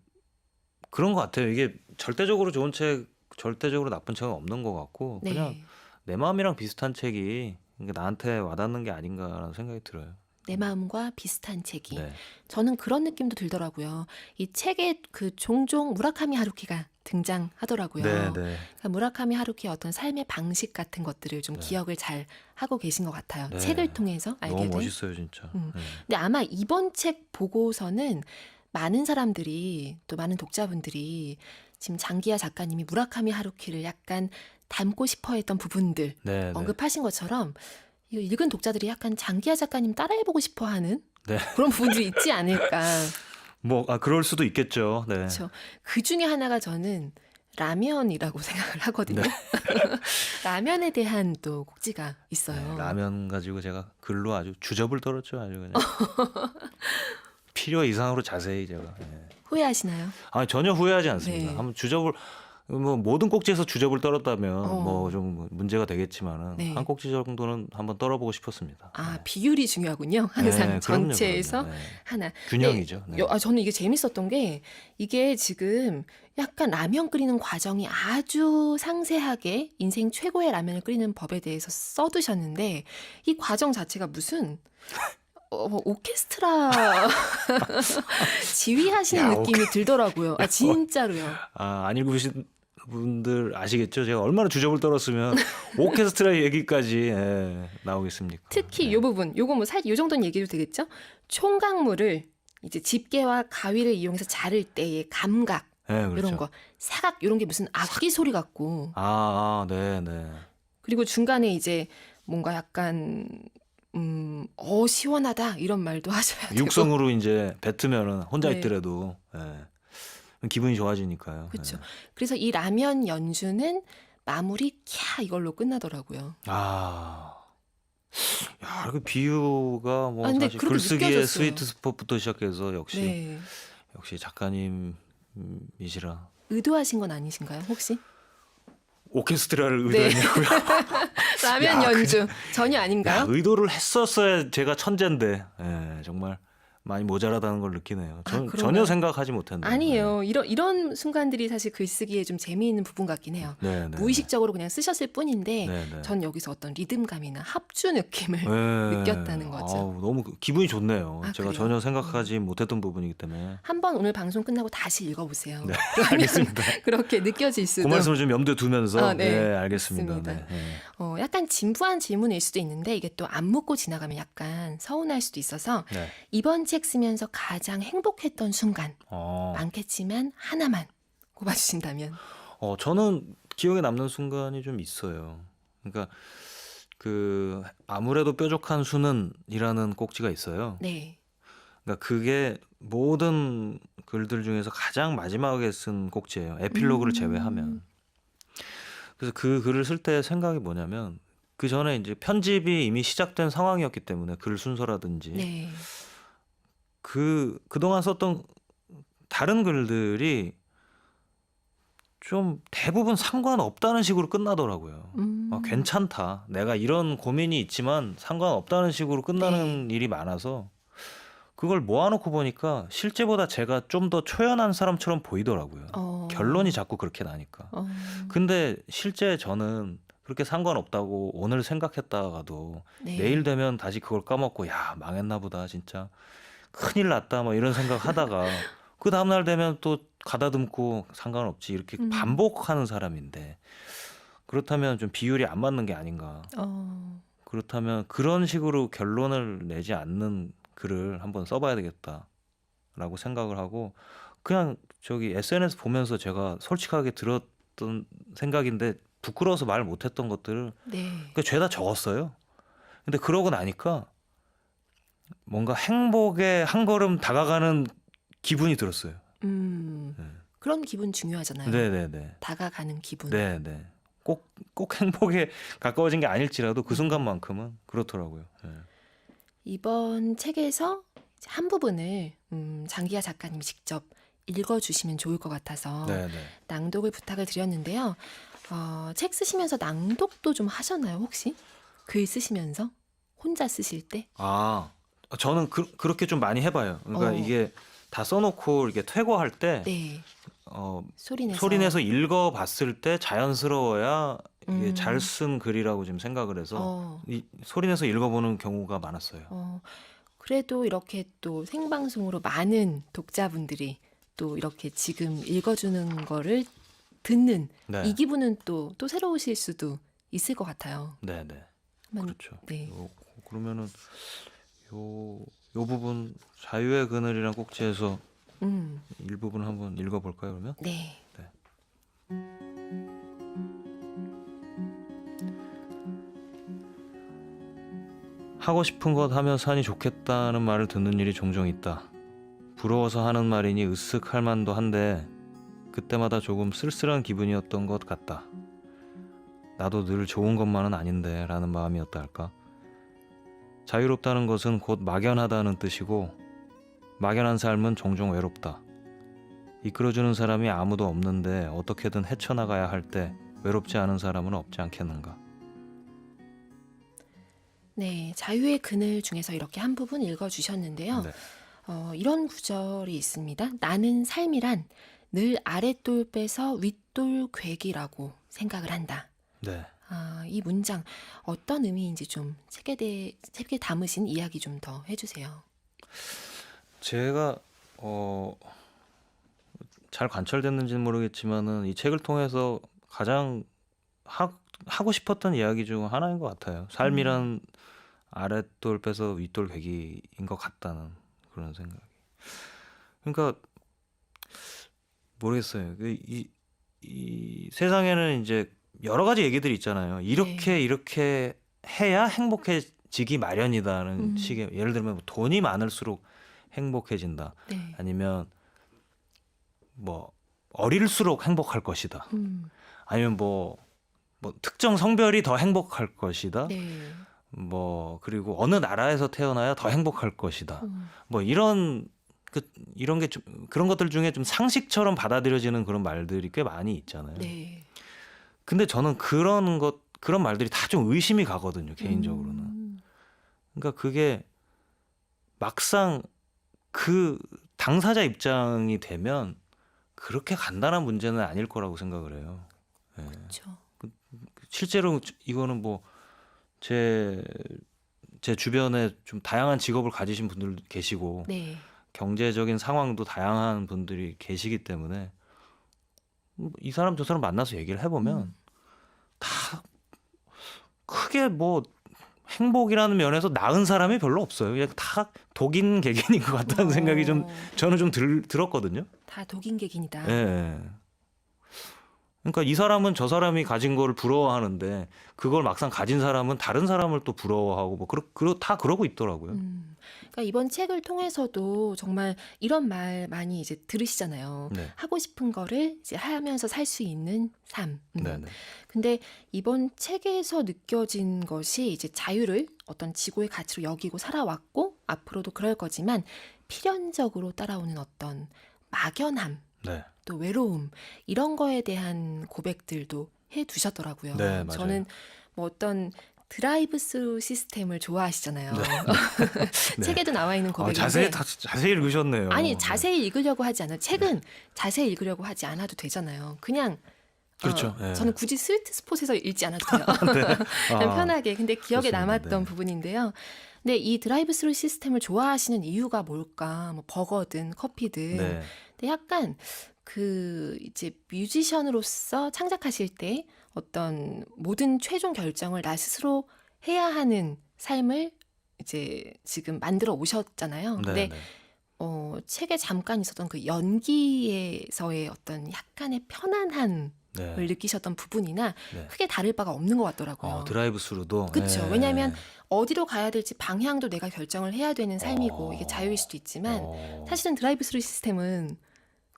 Speaker 2: 그런 것 같아요. 이게 절대적으로 좋은 책, 절대적으로 나쁜 책은 없는 것 같고 그냥
Speaker 1: 네,
Speaker 2: 내 마음이랑 비슷한 책이 나한테 와닿는 게 아닌가라는 생각이 들어요.
Speaker 1: 내 마음과 비슷한 책이.
Speaker 2: 네,
Speaker 1: 저는 그런 느낌도 들더라고요. 이 책에 그 종종 무라카미 하루키가 등장하더라고요.
Speaker 2: 네, 네,
Speaker 1: 그러니까 무라카미 하루키의 어떤 삶의 방식 같은 것들을 좀
Speaker 2: 네.
Speaker 1: 기억을 잘 하고 계신 것 같아요.
Speaker 2: 네.
Speaker 1: 책을 통해서 알게
Speaker 2: 너무
Speaker 1: 된.
Speaker 2: 멋있어요, 진짜.
Speaker 1: 음.
Speaker 2: 네.
Speaker 1: 근데 아마 이번 책 보고서는 많은 사람들이 또 많은 독자분들이 지금 장기하 작가님이 무라카미 하루키를 약간 닮고 싶어 했던 부분들
Speaker 2: 네, 네.
Speaker 1: 언급하신 것처럼 이거 읽은 독자들이 약간 장기하 작가님 따라해보고 싶어 하는
Speaker 2: 네.
Speaker 1: 그런 부분들이 있지 않을까.
Speaker 2: 그럴 수도 있겠죠. 네.
Speaker 1: 그렇죠. 그 중에 하나가 저는 라면이라고 생각을 하거든요.
Speaker 2: 네.
Speaker 1: 라면에 대한 또 꼭지가 있어요.
Speaker 2: 네, 라면 가지고 제가 글로 아주 주접을 떨었죠. 아주 그냥. 필요 이상으로 자세히 제가. 네.
Speaker 1: 후회하시나요?
Speaker 2: 아니, 전혀 후회하지 않습니다.
Speaker 1: 네.
Speaker 2: 한번 주접을 모든 꼭지에서 주접을 떨었다면
Speaker 1: 어.
Speaker 2: 뭐 좀 문제가 되겠지만은
Speaker 1: 네.
Speaker 2: 한 꼭지 정도는 한번 떨어보고 싶었습니다.
Speaker 1: 아,
Speaker 2: 네.
Speaker 1: 비율이 중요하군요. 항상
Speaker 2: 네, 그럼요,
Speaker 1: 전체에서
Speaker 2: 그럼요. 네.
Speaker 1: 하나.
Speaker 2: 균형이죠. 네.
Speaker 1: 저는 이게 재밌었던 게 이게 지금 약간 라면 끓이는 과정이 아주 상세하게 인생 최고의 라면을 끓이는 법에 대해서 써두셨는데 이 과정 자체가 무슨 오케스트라 지휘하시는
Speaker 2: 야,
Speaker 1: 느낌이 들더라고요. 아, 진짜로요.
Speaker 2: 안 읽으신 분들 아시겠죠? 제가 얼마나 주접을 떨었으면 오케스트라 얘기까지 나오겠습니까?
Speaker 1: 특히
Speaker 2: 네.
Speaker 1: 요 부분, 요거 뭐 요 정도는 얘기해도 되겠죠? 총각물을 이제 집게와 가위를 이용해서 자를 때의 감각
Speaker 2: 네, 그렇죠.
Speaker 1: 이런 거, 사각 이런 게 무슨 악기 소리 같고,
Speaker 2: 네, 네.
Speaker 1: 그리고 중간에 이제 뭔가 약간 시원하다 이런 말도 하셔야 되고.
Speaker 2: 육성으로 이제 뱉으면은 혼자
Speaker 1: 네.
Speaker 2: 있더라도 기분이 좋아지니까요.
Speaker 1: 그렇죠. 그래서 이 라면 연주는 마무리 캬 이걸로 끝나더라고요.
Speaker 2: 야, 그 비유가 뭐
Speaker 1: 근데
Speaker 2: 사실
Speaker 1: 그렇게
Speaker 2: 글쓰기의
Speaker 1: 느껴졌어요.
Speaker 2: 스위트 스폿부터 시작해서 역시
Speaker 1: 네.
Speaker 2: 작가님이시라.
Speaker 1: 의도하신 건 아니신가요, 혹시?
Speaker 2: 오케스트라를
Speaker 1: 네.
Speaker 2: 의도했냐고요?
Speaker 1: 라면
Speaker 2: 야,
Speaker 1: 연주 전혀
Speaker 2: 야,
Speaker 1: 아닌가요?
Speaker 2: 의도를 했었어야 제가 천재인데 정말 많이 모자라다는 걸 느끼네요.
Speaker 1: 그런가요?
Speaker 2: 전혀 생각하지 못했네요.
Speaker 1: 아니에요. 이런 순간들이 사실 글쓰기에 좀 재미있는 부분 같긴 해요.
Speaker 2: 네, 네,
Speaker 1: 무의식적으로 그냥 쓰셨을 뿐인데
Speaker 2: 네, 네.
Speaker 1: 전 여기서 어떤 리듬감이나 합주 느낌을
Speaker 2: 네.
Speaker 1: 느꼈다는 거죠.
Speaker 2: 너무 기분이 좋네요. 제가
Speaker 1: 그래요?
Speaker 2: 전혀 생각하지 못했던 부분이기 때문에.
Speaker 1: 한번 오늘 방송 끝나고 다시 읽어보세요.
Speaker 2: 네,
Speaker 1: 그러면
Speaker 2: 알겠습니다.
Speaker 1: 그렇게 느껴질 수도.
Speaker 2: 그 말씀을 좀 염두에 두면서
Speaker 1: 네,
Speaker 2: 알겠습니다.
Speaker 1: 맞습니다.
Speaker 2: 네, 네.
Speaker 1: 약간 진부한 질문일 수도 있는데 이게 또 안 묻고 지나가면 약간 서운할 수도 있어서
Speaker 2: 네.
Speaker 1: 이번 책 쓰면서 가장 행복했던 순간 많겠지만 하나만 꼽아주신다면.
Speaker 2: 저는 기억에 남는 순간이 좀 있어요. 그러니까 그 아무래도 뾰족한 수는이라는 꼭지가 있어요.
Speaker 1: 네.
Speaker 2: 그러니까 그게 모든 글들 중에서 가장 마지막에 쓴 꼭지예요. 에필로그를 제외하면. 그래서 그 글을 쓸 때 생각이 뭐냐면 그 전에 이제 편집이 이미 시작된 상황이었기 때문에 글 순서라든지
Speaker 1: 네.
Speaker 2: 그동안 썼던 다른 글들이 좀 대부분 상관없다는 식으로 끝나더라고요. 괜찮다. 내가 이런 고민이 있지만 상관없다는 식으로 끝나는 일이 많아서 그걸 모아놓고 보니까 실제보다 제가 좀 더 초연한 사람처럼 보이더라고요.
Speaker 1: 어.
Speaker 2: 결론이 자꾸 그렇게 나니까.
Speaker 1: 어.
Speaker 2: 근데 실제 저는 그렇게 상관없다고 오늘 생각했다가도
Speaker 1: 네.
Speaker 2: 내일 되면 다시 그걸 까먹고 야 망했나 보다 진짜 큰일 났다 뭐 이런 생각 하다가 그 다음날 되면 또 가다듬고 상관없지 이렇게
Speaker 1: 음.
Speaker 2: 반복하는 사람인데 그렇다면 좀 비율이 안 맞는 게 아닌가.
Speaker 1: 어.
Speaker 2: 그렇다면 그런 식으로 결론을 내지 않는 글을 한번 써봐야 되겠다라고 생각을 하고 그냥 저기 SNS 보면서 제가 솔직하게 들었던 생각인데 부끄러워서 말 못했던 것들을
Speaker 1: 네.
Speaker 2: 그 죄다 적었어요. 근데 그러고 나니까 뭔가 행복에 한 걸음 다가가는 기분이 들었어요. 네.
Speaker 1: 그런 기분 중요하잖아요.
Speaker 2: 네네네.
Speaker 1: 다가가는 기분.
Speaker 2: 네네. 꼭 행복에 가까워진 게 아닐지라도 그 순간만큼은 그렇더라고요. 네.
Speaker 1: 이번 책에서 한 부분을 장기하 작가님이 직접 읽어주시면 좋을 것 같아서
Speaker 2: 네네.
Speaker 1: 낭독을 부탁을 드렸는데요. 책 쓰시면서 낭독도 좀 하셨나요, 혹시? 글 쓰시면서? 혼자 쓰실 때?
Speaker 2: 아, 저는 그렇게 좀 많이 해봐요. 그러니까
Speaker 1: 어.
Speaker 2: 이게 다 써놓고 이렇게 퇴고할 때
Speaker 1: 네. 소리내서.
Speaker 2: 소리내서 읽어봤을 때 자연스러워야 이게
Speaker 1: 음.
Speaker 2: 잘 쓴 글이라고 지금 생각을 해서 소리내서 읽어보는 경우가 많았어요.
Speaker 1: 그래도 이렇게 또 생방송으로 많은 독자분들이 또 이렇게 지금 읽어주는 거를 듣는
Speaker 2: 네.
Speaker 1: 이 기분은 또 새로우실 수도 있을 것 같아요.
Speaker 2: 네네.
Speaker 1: 한번-
Speaker 2: 그렇죠.
Speaker 1: 네.
Speaker 2: 그러면은 요 부분 자유의 그늘이랑 꼭지에서 일부분 한번 읽어볼까요, 그러면?
Speaker 1: 네.
Speaker 2: 하고 싶은 것 하며 사니 좋겠다는 말을 듣는 일이 종종 있다. 부러워서 하는 말이니 으쓱할 만도 한데 그때마다 조금 쓸쓸한 기분이었던 것 같다. 나도 늘 좋은 것만은 아닌데 라는 마음이었다 할까. 자유롭다는 것은 곧 막연하다는 뜻이고 막연한 삶은 종종 외롭다. 이끌어주는 사람이 아무도 없는데 어떻게든 헤쳐나가야 할 때 외롭지 않은 사람은 없지 않겠는가.
Speaker 1: 네, 자유의 그늘 중에서 이렇게 한 부분 읽어주셨는데요.
Speaker 2: 네.
Speaker 1: 이런 구절이 있습니다. 나는 삶이란 늘 아랫돌 빼서 윗돌 괴기라고 생각을 한다.
Speaker 2: 네.
Speaker 1: 이 문장 어떤 의미인지 좀 책에 담으신 이야기 좀 더 해주세요.
Speaker 2: 제가 잘 관철됐는지는 모르겠지만은 이 책을 통해서 가장 하고 싶었던 이야기 중 하나인 것 같아요. 삶이란 아랫돌 빼서 윗돌 괴기인 것 같다는 그런 생각이. 그러니까 모르겠어요. 이 세상에는 이제 여러 가지 얘기들이 있잖아요. 이렇게 해야 행복해지기 마련이다는 식의 예를 들면 뭐 돈이 많을수록 행복해진다.
Speaker 1: 네.
Speaker 2: 아니면 뭐 어릴수록 행복할 것이다. 아니면 뭐 특정 성별이 더 행복할 것이다.
Speaker 1: 네.
Speaker 2: 뭐 그리고 어느 나라에서 태어나야 더 행복할 것이다. 뭐 이런 게 좀 그런 것들 중에 좀 상식처럼 받아들여지는 그런 말들이 꽤 많이 있잖아요.
Speaker 1: 네.
Speaker 2: 근데 저는 그런 말들이 다 좀 의심이 가거든요, 개인적으로는. 그러니까 그게 막상 그 당사자 입장이 되면 그렇게 간단한 문제는 아닐 거라고 생각을 해요. 예.
Speaker 1: 그렇죠.
Speaker 2: 실제로 이거는 뭐 제 주변에 좀 다양한 직업을 가지신 분들 계시고
Speaker 1: 네.
Speaker 2: 경제적인 상황도 다양한 분들이 계시기 때문에 이 사람 저 사람 만나서 얘기를 해보면 다 크게 뭐 행복이라는 면에서 나은 사람이 별로 없어요. 그냥 다 독인 개개인인 것 같다는 생각이 저는 좀 들었거든요.
Speaker 1: 다 독인객인이다.
Speaker 2: 예. 그러니까 이 사람은 저 사람이 가진 걸 부러워하는데 그걸 막상 가진 사람은 다른 사람을 또 부러워하고 뭐 다 그러고 있더라고요.
Speaker 1: 그러니까 이번 책을 통해서도 정말 이런 말 많이 이제 들으시잖아요.
Speaker 2: 네.
Speaker 1: 하고 싶은 거를 이제 하면서 살 수 있는 삶.
Speaker 2: 네네.
Speaker 1: 근데 이번 책에서 느껴진 것이 이제 자유를 어떤 지고의 가치로 여기고 살아왔고 앞으로도 그럴 거지만 필연적으로 따라오는 어떤 막연함,
Speaker 2: 네.
Speaker 1: 또 외로움 이런 거에 대한 고백들도 해두셨더라고요.
Speaker 2: 네, 맞아요.
Speaker 1: 저는 뭐 어떤 드라이브 스루 시스템을 좋아하시잖아요.
Speaker 2: 네.
Speaker 1: 책에도 나와 있는
Speaker 2: 자세히
Speaker 1: 고백인데
Speaker 2: 자세히 읽으셨네요.
Speaker 1: 아니 자세히 읽으려고 하지 않아요. 책은 자세히 읽으려고 하지 않아도 되잖아요. 그냥
Speaker 2: 그렇죠. 예.
Speaker 1: 저는 굳이 스위트 스폿에서 읽지 않아도 돼요.
Speaker 2: 네.
Speaker 1: 그냥
Speaker 2: 아,
Speaker 1: 편하게. 근데 기억에
Speaker 2: 좋습니다.
Speaker 1: 남았던
Speaker 2: 네.
Speaker 1: 부분인데요. 근데 이 드라이브 스루 시스템을 좋아하시는 이유가 뭘까? 뭐 버거든 커피든.
Speaker 2: 네.
Speaker 1: 근데 약간 그 이제 뮤지션으로서 창작하실 때 어떤 모든 최종 결정을 나 스스로 해야 하는 삶을 이제 지금 만들어 오셨잖아요.
Speaker 2: 네.
Speaker 1: 근데
Speaker 2: 네.
Speaker 1: 책에 잠깐 있었던 그 연기에서의 어떤 약간의 편안함을
Speaker 2: 네.
Speaker 1: 느끼셨던 부분이나
Speaker 2: 네.
Speaker 1: 크게 다를 바가 없는 것 같더라고요.
Speaker 2: 드라이브 스루도.
Speaker 1: 그쵸.
Speaker 2: 예.
Speaker 1: 왜냐하면 어디로 가야 될지 방향도 내가 결정을 해야 되는 삶이고 이게
Speaker 2: 어.
Speaker 1: 자유일 수도 있지만
Speaker 2: 어.
Speaker 1: 사실은 드라이브 스루 시스템은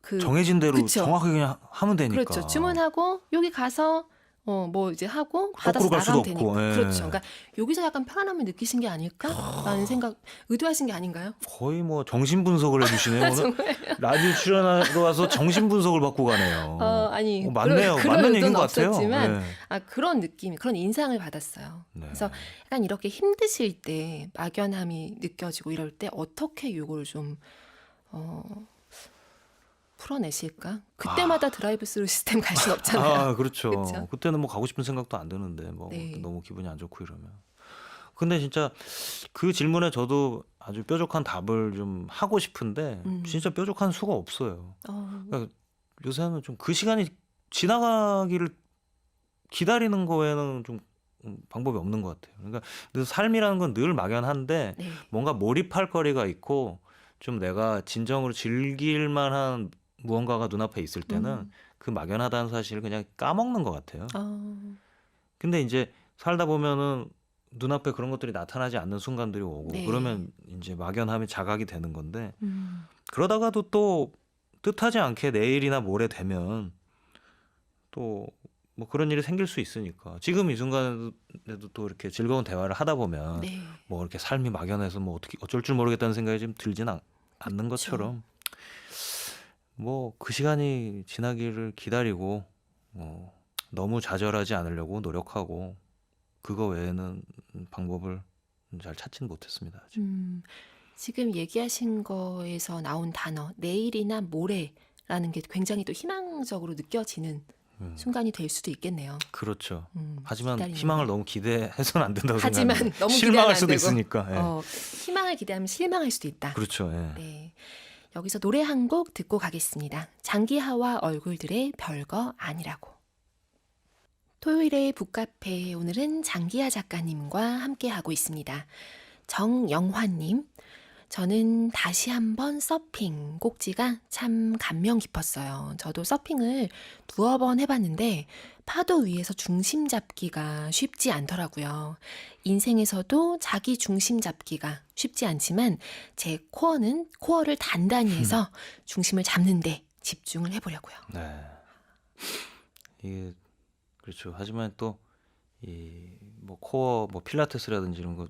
Speaker 1: 그
Speaker 2: 정해진 대로
Speaker 1: 그쵸.
Speaker 2: 정확하게 그냥 하면 되니까.
Speaker 1: 그렇죠. 주문하고 여기 가서 뭐 이제 하고 받아서
Speaker 2: 거꾸로 갈 수도
Speaker 1: 나가면
Speaker 2: 없고,
Speaker 1: 되니까.
Speaker 2: 예.
Speaker 1: 그렇죠. 그러니까 여기서 약간 편안함을 느끼신 게 아닐까라는 생각 의도하신 게 아닌가요?
Speaker 2: 거의 뭐 정신 분석을 해주시네요. 오늘 라디오 출연하러 와서 정신 분석을 받고 가네요.
Speaker 1: 아니
Speaker 2: 맞네요.
Speaker 1: 그런
Speaker 2: 맞는 얘기인
Speaker 1: 의도는
Speaker 2: 것 같아요.
Speaker 1: 없었지만
Speaker 2: 네.
Speaker 1: 그런 느낌, 그런 인상을 받았어요.
Speaker 2: 네.
Speaker 1: 그래서 약간 이렇게 힘드실 때 막연함이 느껴지고 이럴 때 어떻게 이걸 좀 풀어내실까? 그때마다 드라이브 스루 시스템 갈 순 없잖아요.
Speaker 2: 그렇죠.
Speaker 1: 그쵸?
Speaker 2: 그때는 뭐 가고 싶은 생각도 안 드는데 뭐
Speaker 1: 네.
Speaker 2: 너무 기분이 안 좋고 이러면. 근데 진짜 그 질문에 저도 아주 뾰족한 답을 좀 하고 싶은데 진짜 뾰족한 수가 없어요. 그러니까 요새는 좀 그 시간이 지나가기를 기다리는 거에는 좀 방법이 없는 것 같아요. 그러니까 늘 삶이라는 건 늘 막연한데
Speaker 1: 네.
Speaker 2: 뭔가 몰입할 거리가 있고 좀 내가 진정으로 즐길 만한 무언가가 눈앞에 있을 때는 그 막연하다는 사실을 그냥 까먹는 것 같아요. 근데 이제 살다 보면은 눈앞에 그런 것들이 나타나지 않는 순간들이 오고
Speaker 1: 네.
Speaker 2: 그러면 이제 막연함이 자각이 되는 건데
Speaker 1: 음.
Speaker 2: 그러다가도 또 뜻하지 않게 내일이나 모레 되면 또 뭐 그런 일이 생길 수 있으니까 지금 이 순간에도 또 이렇게 즐거운 대화를 하다 보면
Speaker 1: 네.
Speaker 2: 뭐 이렇게 삶이 막연해서 뭐 어떻게 어쩔 줄 모르겠다는 생각이 좀 들진 않는 것처럼 뭐 그 시간이 지나기를 기다리고 너무 좌절하지 않으려고 노력하고 그거 외에는 방법을 잘 찾지는 못했습니다. 아직.
Speaker 1: 지금 얘기하신 거에서 나온 단어 내일이나 모레라는 게 굉장히 또 희망적으로 느껴지는 순간이 될 수도 있겠네요.
Speaker 2: 그렇죠. 하지만
Speaker 1: 기다리는
Speaker 2: 희망을
Speaker 1: 거.
Speaker 2: 너무 기대해서는 안 된다고
Speaker 1: 하지만
Speaker 2: 생각합니다.
Speaker 1: 너무
Speaker 2: 실망할
Speaker 1: 기대하면
Speaker 2: 수도
Speaker 1: 안 되고.
Speaker 2: 있으니까. 예.
Speaker 1: 희망을 기대하면 실망할 수도 있다.
Speaker 2: 그렇죠. 예.
Speaker 1: 네. 여기서 노래 한 곡 듣고 가겠습니다. 장기하와 얼굴들의 별거 아니라고. 토요일의 북카페 오늘은 장기하 작가님과 함께하고 있습니다. 정영환님, 저는 다시 한번 서핑 꼭지가 참 감명 깊었어요. 저도 서핑을 두어 번 해봤는데 파도 위에서 중심 잡기가 쉽지 않더라고요. 인생에서도 자기 중심 잡기가 쉽지 않지만 제 코어를 단단히 해서 중심을 잡는데 집중을 해보려고요.
Speaker 2: 네. 이게 그렇죠. 하지만 또 이 뭐 코어 뭐 필라테스라든지 이런 거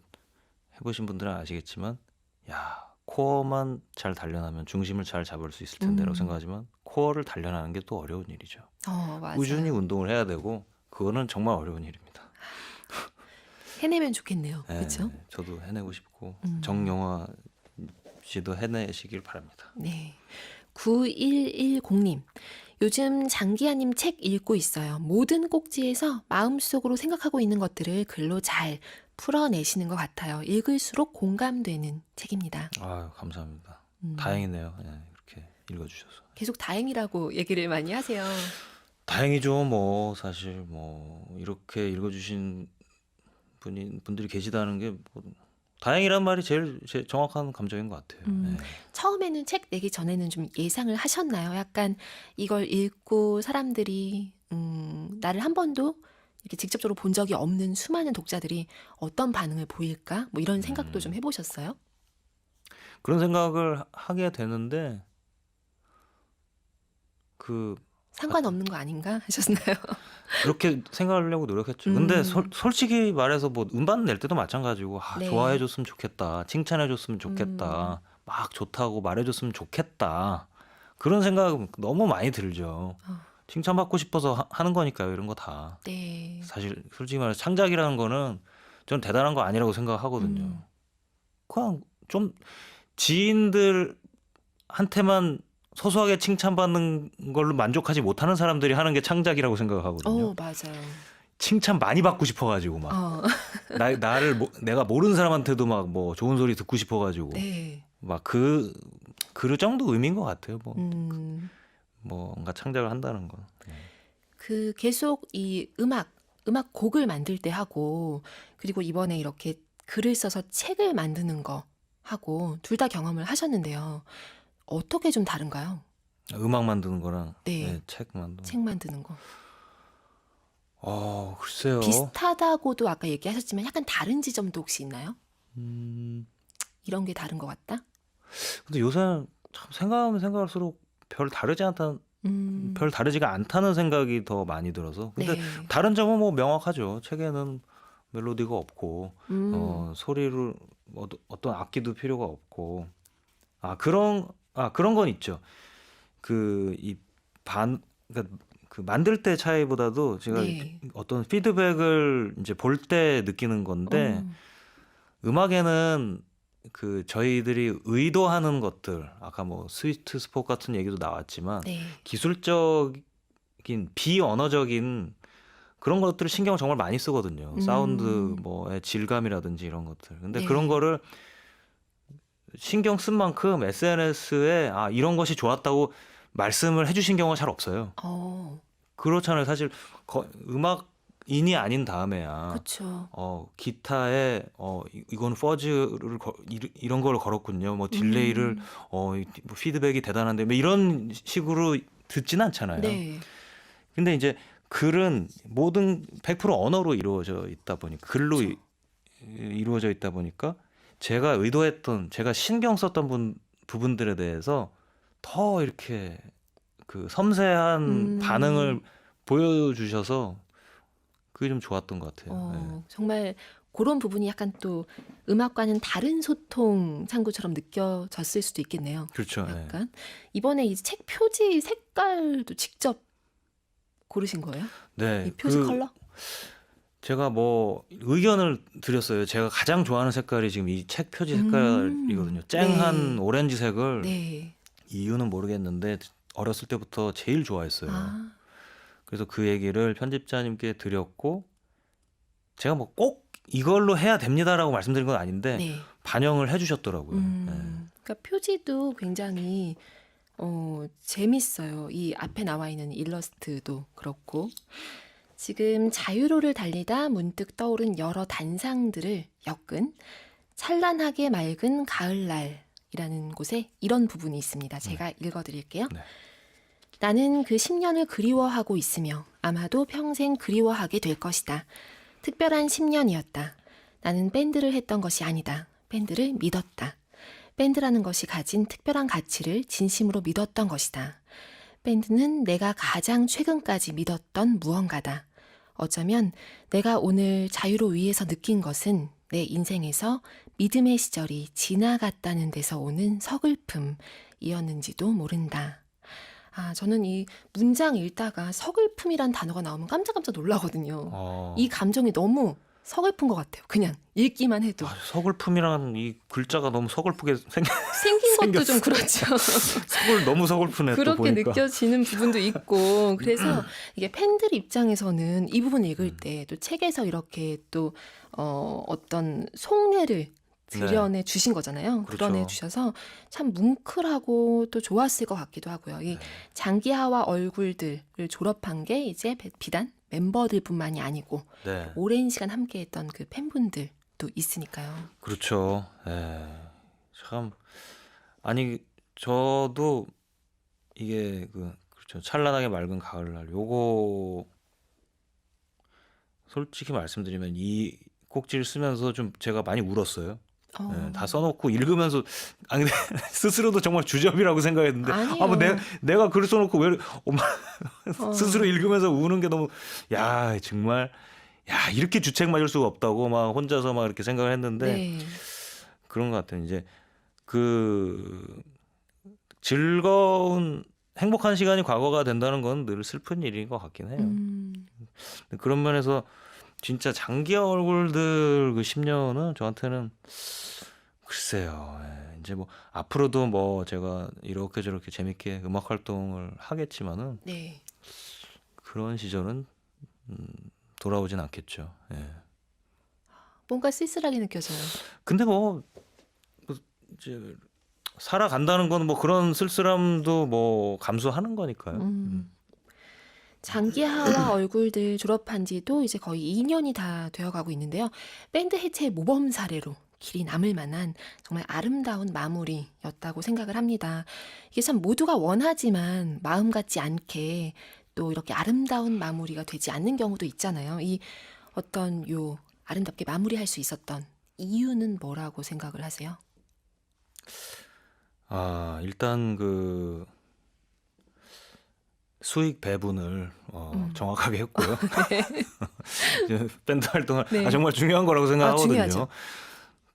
Speaker 2: 해보신 분들은 아시겠지만 야 코어만 잘 단련하면 중심을 잘 잡을 수 있을 텐데라고 생각하지만 코어를 단련하는 게 또 어려운 일이죠.
Speaker 1: 맞아요.
Speaker 2: 꾸준히 운동을 해야 되고 그거는 정말 어려운 일입니다.
Speaker 1: 해내면 좋겠네요.
Speaker 2: 네,
Speaker 1: 그렇죠?
Speaker 2: 저도 해내고 싶고 정영화 씨도 해내시길 바랍니다.
Speaker 1: 네. 9110님. 요즘 장기하님 책 읽고 있어요. 모든 꼭지에서 마음속으로 생각하고 있는 것들을 글로 잘 풀어내시는 것 같아요. 읽을수록 공감되는 책입니다.
Speaker 2: 감사합니다. 다행이네요. 예, 이렇게 읽어주셔서.
Speaker 1: 계속 다행이라고 얘기를 많이 하세요.
Speaker 2: 다행이죠. 뭐 사실 뭐 이렇게 읽어주신 분들이 계시다는 게 뭐, 다행이란 말이 제일 정확한 감정인 것 같아요. 예.
Speaker 1: 처음에는 책 내기 전에는 좀 예상을 하셨나요? 약간 이걸 읽고 사람들이 나를 한 번도 이렇게 직접적으로 본 적이 없는 수많은 독자들이 어떤 반응을 보일까? 뭐 이런 생각도 좀 해보셨어요?
Speaker 2: 그런 생각을 하게 되는데
Speaker 1: 상관없는 거 아닌가 하셨나요?
Speaker 2: 그렇게 생각하려고 노력했죠. 근데 솔직히 말해서 뭐 음반 낼 때도 마찬가지고
Speaker 1: 네.
Speaker 2: 좋아해줬으면 좋겠다, 칭찬해줬으면 좋겠다, 막 좋다고 말해줬으면 좋겠다 그런 생각 너무 많이 들죠. 칭찬받고 싶어서 하는 거니까요. 이런 거 다.
Speaker 1: 네.
Speaker 2: 사실 솔직히 말해서 창작이라는 거는 저는 대단한 거 아니라고 생각하거든요.
Speaker 1: 음.
Speaker 2: 그냥 좀 지인들한테만 소소하게 칭찬받는 걸로 만족하지 못하는 사람들이 하는 게 창작이라고 생각하거든요.
Speaker 1: 맞아요.
Speaker 2: 칭찬 많이 받고 싶어가지고 막
Speaker 1: 어.
Speaker 2: 내가 모르는 사람한테도 막 뭐 좋은 소리 듣고 싶어가지고
Speaker 1: 네.
Speaker 2: 막 그 정도 의미인 것 같아요.
Speaker 1: 음.
Speaker 2: 뭔가 창작을 한다는 건.
Speaker 1: 그 계속 이 음악 곡을 만들 때 하고 그리고 이번에 이렇게 글을 써서 책을 만드는 거 하고 둘 다 경험을 하셨는데요. 어떻게 좀 다른가요?
Speaker 2: 음악 만드는 거랑
Speaker 1: 네.
Speaker 2: 책 만드는
Speaker 1: 책 만드는 거.
Speaker 2: 글쎄요.
Speaker 1: 비슷하다고도 아까 얘기하셨지만 약간 다른 지점도 혹시 있나요?
Speaker 2: 음,
Speaker 1: 이런 게 다른 것 같다?
Speaker 2: 근데 요새는 참 생각하면 생각할수록
Speaker 1: 음.
Speaker 2: 별 다르지가 않다는 생각이 더 많이 들어서. 근데
Speaker 1: 네.
Speaker 2: 다른 점은 뭐 명확하죠. 책에는 멜로디가 없고, 소리를 어떤 악기도 필요가 없고. 그런 건 있죠. 그러니까 그 만들 때 차이보다도 제가
Speaker 1: 네.
Speaker 2: 어떤 피드백을 이제 볼 때 느끼는 건데,
Speaker 1: 어.
Speaker 2: 음악에는 그 저희들이 의도하는 것들, 아까 뭐 스위트 스포 같은 얘기도 나왔지만
Speaker 1: 네.
Speaker 2: 기술적인 비언어적인 그런 것들을 신경을 정말 많이 쓰거든요. 사운드 뭐의 질감이라든지 이런 것들. 근데 그런
Speaker 1: 네.
Speaker 2: 거를 신경 쓴 만큼 SNS에 이런 것이 좋았다고 말씀을 해주신 경우가 잘 없어요.
Speaker 1: 어.
Speaker 2: 그렇잖아요. 사실 음악인이 아닌 다음에야
Speaker 1: 그쵸.
Speaker 2: 기타에 이건 퍼즈를 이런 걸 걸었군요. 뭐 딜레이를 뭐 피드백이 대단한데 뭐 이런 식으로 듣진 않잖아요.
Speaker 1: 네.
Speaker 2: 근데 이제 글은 모든 100% 언어로 이루어져 있다 보니까 글로 이루어져 있다 보니까 제가 의도했던 제가 신경 썼던 부분들에 대해서 더 이렇게 그 섬세한 반응을 보여주셔서 그게 좀 좋았던 것 같아요. 네.
Speaker 1: 정말 그런 부분이 약간 또 음악과는 다른 소통 창구처럼 느껴졌을 수도 있겠네요.
Speaker 2: 그렇죠. 네.
Speaker 1: 약간 이번에 이 책 표지 색깔도 직접 고르신 거예요?
Speaker 2: 네.
Speaker 1: 이 표지 컬러?
Speaker 2: 제가 뭐 의견을 드렸어요. 제가 가장 좋아하는 색깔이 지금 이 책 표지 색깔이거든요. 쨍한
Speaker 1: 네.
Speaker 2: 오렌지색을
Speaker 1: 네.
Speaker 2: 이유는 모르겠는데 어렸을 때부터 제일 좋아했어요.
Speaker 1: 아.
Speaker 2: 그래서 그 얘기를 편집자님께 드렸고 제가 뭐 꼭 이걸로 해야 됩니다라고 말씀드린 건 아닌데
Speaker 1: 네.
Speaker 2: 반영을 해주셨더라고요.
Speaker 1: 그러니까 표지도 굉장히 재밌어요. 이 앞에 나와 있는 일러스트도 그렇고. 지금 자유로를 달리다 문득 떠오른 여러 단상들을 엮은 찬란하게 맑은 가을날이라는 곳에 이런 부분이 있습니다. 제가 읽어드릴게요.
Speaker 2: 네.
Speaker 1: 나는 그 10년을 그리워하고 있으며 아마도 평생 그리워하게 될 것이다. 특별한 10년이었다. 나는 밴드를 했던 것이 아니다. 밴드를 믿었다. 밴드라는 것이 가진 특별한 가치를 진심으로 믿었던 것이다. 밴드는 내가 가장 최근까지 믿었던 무언가다. 어쩌면 내가 오늘 자유로 위에서 느낀 것은 내 인생에서 믿음의 시절이 지나갔다는 데서 오는 서글픔이었는지도 모른다. 저는 이 문장 읽다가 서글픔이란 단어가 나오면 깜짝깜짝 놀라거든요. 이 감정이 너무 서글픈 것 같아요. 그냥 읽기만 해도.
Speaker 2: 서글픔이라는 이 글자가 너무 서글프게
Speaker 1: 생긴 것도 좀 그렇죠.
Speaker 2: 너무 서글프네. 또
Speaker 1: 그렇게
Speaker 2: 보니까.
Speaker 1: 느껴지는 부분도 있고 그래서 이게 팬들 입장에서는 이 부분 읽을 때 또 책에서 이렇게 또 어떤 속내를 드러내 주신 거잖아요.
Speaker 2: 그렇죠.
Speaker 1: 드러내 주셔서 참 뭉클하고 또 좋았을 것 같기도 하고요. 이 장기하와 얼굴들을 졸업한 게 이제 비단 멤버들뿐만이 아니고
Speaker 2: 네.
Speaker 1: 오랜 시간 함께했던 그 팬분들도 있으니까요.
Speaker 2: 그렇죠. 참 아니 저도 이게 그렇죠. 찬란하게 맑은 가을날 요거 솔직히 말씀드리면 이 꼭지를 쓰면서 좀 제가 많이 울었어요. 다 써놓고 읽으면서 근데 스스로도 정말 주접이라고 생각했는데
Speaker 1: 아니에요.
Speaker 2: 뭐 내가 글을 써놓고 왜 스스로 읽으면서 우는 게 너무 정말 이렇게 주책 맞을 수가 없다고 막 혼자서 막 이렇게 생각을 했는데
Speaker 1: 네.
Speaker 2: 그런 것 같아요. 이제 그 즐거운 행복한 시간이 과거가 된다는 건 늘 슬픈 일인 것 같긴 해요. 그런 면에서 진짜 장기하 얼굴들 그 10년은 저한테는 글쎄요. 예. 이제 뭐 앞으로도 뭐 제가 이렇게 저렇게 재밌게 음악 활동을 하겠지만은
Speaker 1: 네.
Speaker 2: 그런 시절은 음, 돌아오진 않겠죠. 예.
Speaker 1: 뭔가 쓸쓸하게 느껴져요.
Speaker 2: 근데 뭐 이제 살아간다는 건 뭐 그런 쓸쓸함도 뭐 감수하는 거니까요.
Speaker 1: 음. 장기하와 얼굴들 졸업한 지도 이제 거의 2년이 다 되어가고 있는데요. 밴드 해체 모범 사례로 길이 남을 만한 정말 아름다운 마무리였다고 생각을 합니다. 이게 참 모두가 원하지만 마음 같지 않게 또 이렇게 아름다운 마무리가 되지 않는 경우도 있잖아요. 이 어떤 요 아름답게 마무리할 수 있었던 이유는 뭐라고 생각을 하세요?
Speaker 2: 일단 그 수익 배분을
Speaker 1: 음.
Speaker 2: 정확하게 했고요.
Speaker 1: 네.
Speaker 2: 이제 밴드 활동을
Speaker 1: 네.
Speaker 2: 정말 중요한 거라고 생각하거든요.
Speaker 1: 중요하죠.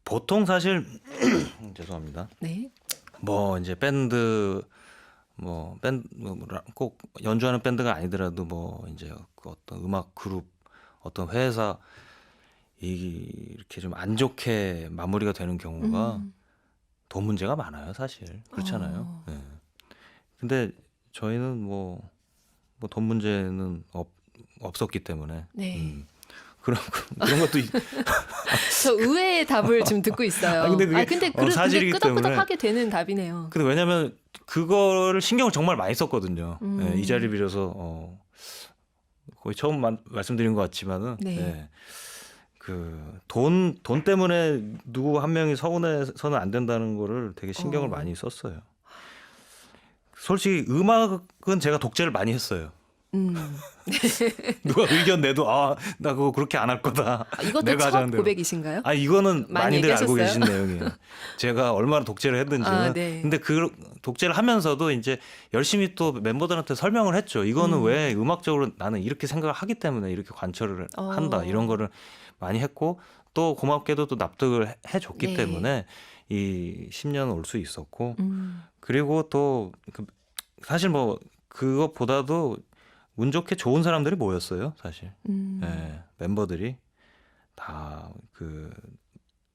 Speaker 2: 보통 사실 죄송합니다.
Speaker 1: 네.
Speaker 2: 뭐 이제 밴드 꼭 연주하는 밴드가 아니더라도 뭐 이제 그 어떤 음악 그룹 어떤 회사 이렇게 좀 안 좋게 마무리가 되는 경우가
Speaker 1: 음.
Speaker 2: 돈 문제가 많아요, 사실. 그렇잖아요.
Speaker 1: 어.
Speaker 2: 예. 근데 저희는 뭐 돈 문제는 없었기 때문에
Speaker 1: 네.
Speaker 2: 그런 것도
Speaker 1: 저 의외의 답을 지금 듣고 있어요.
Speaker 2: 근데 그게
Speaker 1: 근데
Speaker 2: 사실이기
Speaker 1: 끄덕끄덕하게 되는 답이네요.
Speaker 2: 근데 왜냐면 그거를 신경을 정말 많이 썼거든요. 예, 이 자리 빌어서 거의 처음 말씀드린 것 같지만은
Speaker 1: 네.
Speaker 2: 예, 그 돈 때문에 누구 한 명이 서운해서는 안 된다는 거를 되게 신경을 많이 썼어요. 솔직히 음악은 제가 독재를 많이 했어요. 누가 의견 내도 나 그거 그렇게 안 할 거다.
Speaker 1: 이것도
Speaker 2: 내가
Speaker 1: 첫
Speaker 2: 하자는 대로.
Speaker 1: 고백이신가요?
Speaker 2: 이거는
Speaker 1: 많이
Speaker 2: 많이들 알고 계신
Speaker 1: 얘기하셨어요?
Speaker 2: 내용이에요. 제가 얼마나 독재를 했는지는.
Speaker 1: 네.
Speaker 2: 근데 그 독재를 하면서도 이제 열심히 또 멤버들한테 설명을 했죠. 이거는 왜 음악적으로 나는 이렇게 생각을 하기 때문에 이렇게 관철을 한다. 이런 거를 많이 했고 또 고맙게도 또 납득을 해줬기
Speaker 1: 네.
Speaker 2: 때문에 이 10년 올 수 있었고
Speaker 1: 음.
Speaker 2: 그리고 또 사실 뭐 그것보다도 운 좋게 좋은 사람들이 모였어요, 사실. 예, 멤버들이 다 그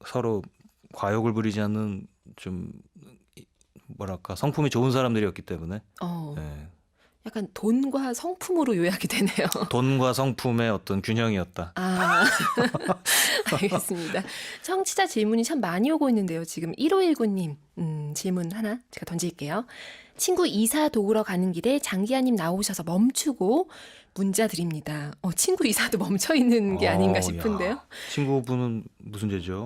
Speaker 2: 서로 과욕을 부리지 않는 좀 뭐랄까 성품이 좋은 사람들이었기 때문에 예,
Speaker 1: 약간 돈과 성품으로 요약이 되네요.
Speaker 2: 돈과 성품의 어떤 균형이었다.
Speaker 1: 알겠습니다. 청취자 질문이 참 많이 오고 있는데요. 지금 1519님 질문 하나 제가 던질게요. 친구 이사 도우러 가는 길에 장기하님 나오셔서 멈추고 문자 드립니다. 친구 이사도 멈춰 있는 게 아닌가 싶은데요.
Speaker 2: 야, 친구분은 무슨 죄죠?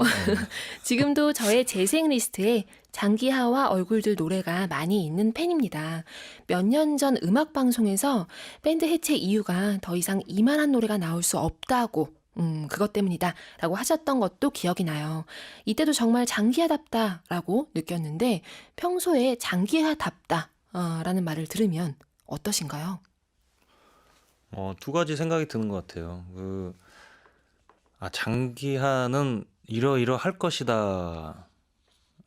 Speaker 1: 지금도 저의 재생 리스트에 장기하와 얼굴들 노래가 많이 있는 팬입니다. 몇 년 전 음악 방송에서 밴드 해체 이유가 더 이상 이만한 노래가 나올 수 없다고 그것 때문이다 라고 하셨던 것도 기억이 나요. 이때도 정말 장기하답다 라고 느꼈는데 평소에 장기하답다 라는 말을 들으면 어떠신가요?
Speaker 2: 두 가지 생각이 드는 것 같아요. 장기하는 이러이러할 것이다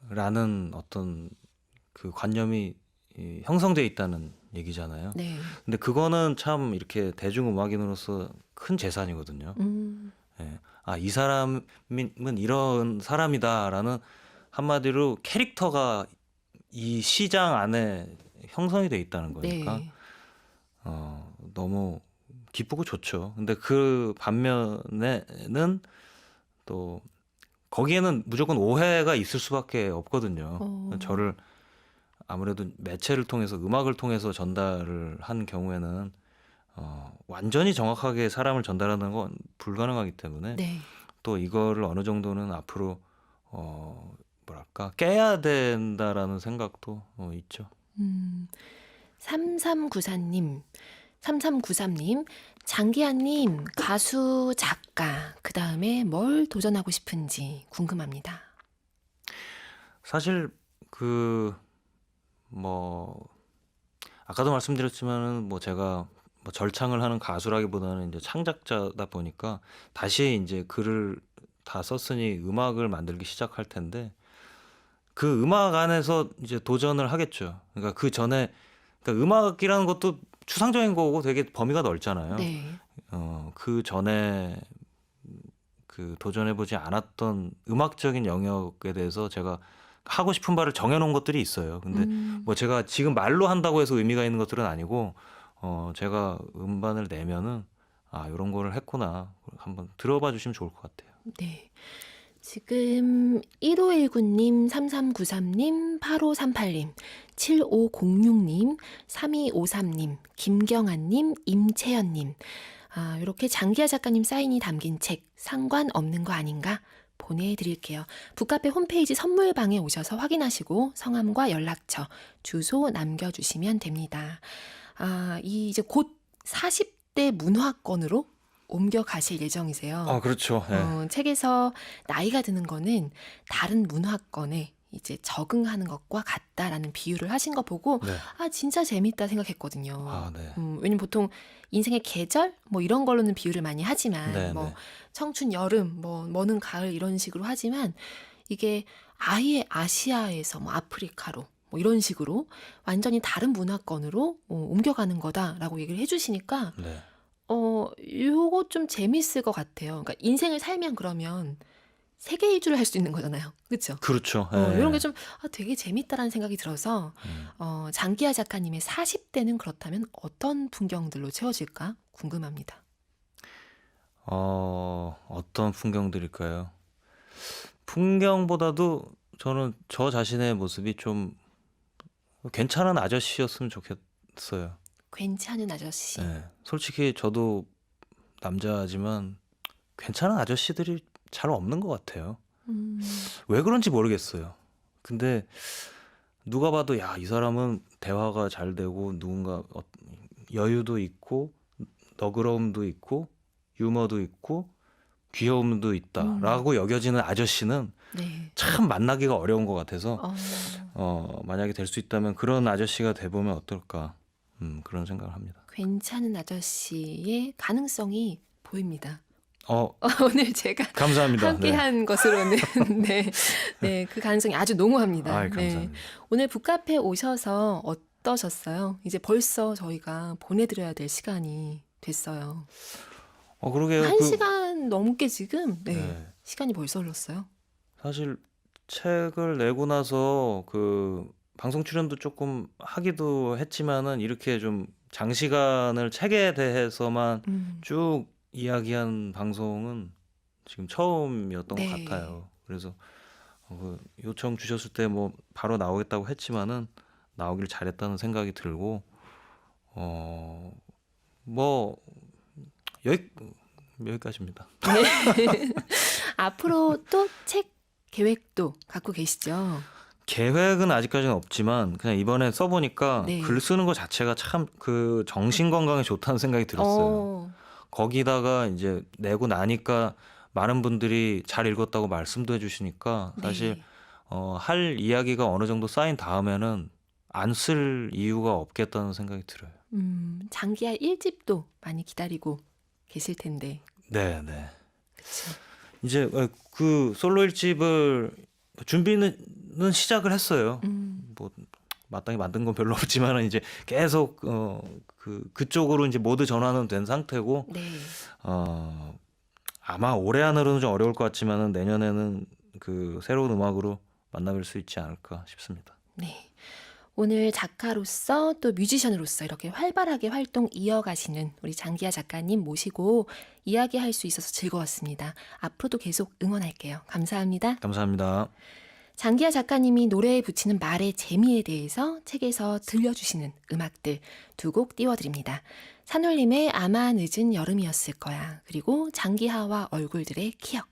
Speaker 2: 라는 어떤 그 관념이 형성돼 있다는 얘기잖아요.
Speaker 1: 네.
Speaker 2: 근데 그거는 참 이렇게 대중음악인으로서 큰 재산이거든요. 예. 이 사람은 이런 사람이다라는 한마디로 캐릭터가 이 시장 안에 형성이 돼 있다는 거니까
Speaker 1: 네.
Speaker 2: 너무 기쁘고 좋죠. 근데 그 반면에는 또 거기에는 무조건 오해가 있을 수밖에 없거든요. 저를 아무래도 매체를 통해서 음악을 통해서 전달을 한 경우에는 완전히 정확하게 사람을 전달하는 건 불가능하기 때문에
Speaker 1: 네.
Speaker 2: 또 이거를 어느 정도는 앞으로 뭐랄까 깨야 된다라는 생각도 있죠.
Speaker 1: 3393님, 장기하님, 가수, 작가, 그 다음에 뭘 도전하고 싶은지 궁금합니다.
Speaker 2: 사실 아까도 말씀드렸지만은 제가 절창을 하는 가수라기보다는 이제 창작자다 보니까 다시 이제 글을 다 썼으니 음악을 만들기 시작할 텐데 그 음악 안에서 이제 도전을 하겠죠. 그러니까 그 전에 음악이라는 것도 추상적인 거고 되게 범위가 넓잖아요.
Speaker 1: 네.
Speaker 2: 그 전에 그 도전해보지 않았던 음악적인 영역에 대해서 제가 하고 싶은 바를 정해놓은 것들이 있어요. 근데 뭐 제가 지금 말로 한다고 해서 의미가 있는 것들은 아니고 제가 음반을 내면은 이런 거를 했구나 한번 들어봐 주시면 좋을 것 같아요.
Speaker 1: 네. 지금 1519님, 3393님, 8538님, 7506님, 3253님, 김경아님, 임채연님. 이렇게 장기하 작가님 사인이 담긴 책 상관없는 거 아닌가 보내드릴게요. 북카페 홈페이지 선물방에 오셔서 확인하시고 성함과 연락처, 주소 남겨주시면 됩니다. 이제 곧 40대 문화권으로 옮겨가실 예정이세요.
Speaker 2: 그렇죠. 네.
Speaker 1: 책에서 나이가 드는 거는 다른 문화권에 이제 적응하는 것과 같다라는 비유를 하신 거 보고
Speaker 2: 네.
Speaker 1: 진짜 재밌다 생각했거든요.
Speaker 2: 네.
Speaker 1: 왜냐면 보통 인생의 계절 뭐 이런 걸로는 비유를 많이 하지만
Speaker 2: 네,
Speaker 1: 뭐
Speaker 2: 네.
Speaker 1: 청춘 여름 뭐는 가을 이런 식으로 하지만 이게 아예 아시아에서 뭐 아프리카로 뭐 이런 식으로 완전히 다른 문화권으로 옮겨가는 거다라고 얘기를 해주시니까
Speaker 2: 네.
Speaker 1: 요거 좀 재밌을 것 같아요. 그러니까 인생을 살면 그러면 세계 일주를 할 수 있는 거잖아요. 그렇죠?
Speaker 2: 그렇죠.
Speaker 1: 이런 게 좀 되게 재밌다라는 생각이 들어서 장기하 작가님의 40대는 그렇다면 어떤 풍경들로 채워질까 궁금합니다.
Speaker 2: 어떤 풍경들일까요? 풍경보다도 저는 저 자신의 모습이 좀 괜찮은 아저씨였으면 좋겠어요.
Speaker 1: 괜찮은 아저씨.
Speaker 2: 네. 솔직히 저도 남자지만 괜찮은 아저씨들이 잘 없는 것 같아요. 왜 그런지 모르겠어요. 근데 누가 봐도 야, 이 사람은 대화가 잘 되고 누군가 여유도 있고 너그러움도 있고 유머도 있고 귀여움도 있다라고 여겨지는 아저씨는
Speaker 1: 네.
Speaker 2: 참 만나기가 어려운 것 같아서 만약에 될 수 있다면 그런 아저씨가 돼보면 어떨까 그런 생각을 합니다.
Speaker 1: 괜찮은 아저씨의 가능성이 보입니다.
Speaker 2: 어,
Speaker 1: 오늘 제가
Speaker 2: 감사합니다.
Speaker 1: 함께한 것으로는 네, 그 가능성이 아주 농후합니다.
Speaker 2: 감사합니다.
Speaker 1: 네. 오늘 북카페 오셔서 어떠셨어요? 이제 벌써 저희가 보내드려야 될 시간이 됐어요.
Speaker 2: 그러게요.
Speaker 1: 1시간 넘게 지금
Speaker 2: 네.
Speaker 1: 시간이 벌써 흘렀어요.
Speaker 2: 사실 책을 내고 나서 그 방송 출연도 조금 하기도 했지만은 이렇게 좀 장시간을 책에 대해서만 쭉 이야기한 방송은 지금 처음이었던 것 같아요. 그래서 그 요청 주셨을 때 뭐 바로 나오겠다고 했지만은 나오길 잘했다는 생각이 들고 뭐 여기까지입니다.
Speaker 1: 네. 앞으로 또 책 계획도 갖고 계시죠?
Speaker 2: 계획은 아직까지는 없지만 그냥 이번에 써보니까
Speaker 1: 네.
Speaker 2: 글 쓰는 것 자체가 참 그 정신 건강에 좋다는 생각이 들었어요. 거기다가 이제 내고 나니까 많은 분들이 잘 읽었다고 말씀도 해주시니까 사실
Speaker 1: 네.
Speaker 2: 할 이야기가 어느 정도 쌓인 다음에는 안 쓸 이유가 없겠다는 생각이 들어요.
Speaker 1: 장기하 1집도 많이 기다리고 계실 텐데.
Speaker 2: 네, 네.
Speaker 1: 그쵸.
Speaker 2: 이제 그 솔로 1집을 준비는 시작을 했어요. 뭐 마땅히 만든 건 별로 없지만 이제 계속 그쪽으로 이제 모두 전환은 된 상태고
Speaker 1: 네.
Speaker 2: 아마 올해 안으로는 좀 어려울 것 같지만은 내년에는 그 새로운 음악으로 만나뵐 수 있지 않을까 싶습니다.
Speaker 1: 네. 오늘 작가로서 또 뮤지션으로서 이렇게 활발하게 활동 이어가시는 우리 장기하 작가님 모시고 이야기할 수 있어서 즐거웠습니다. 앞으로도 계속 응원할게요. 감사합니다.
Speaker 2: 감사합니다.
Speaker 1: 장기하 작가님이 노래에 붙이는 말의 재미에 대해서 책에서 들려주시는 음악들 2곡 띄워드립니다. 산울림의 아마 늦은 여름이었을 거야. 그리고 장기하와 얼굴들의 기억.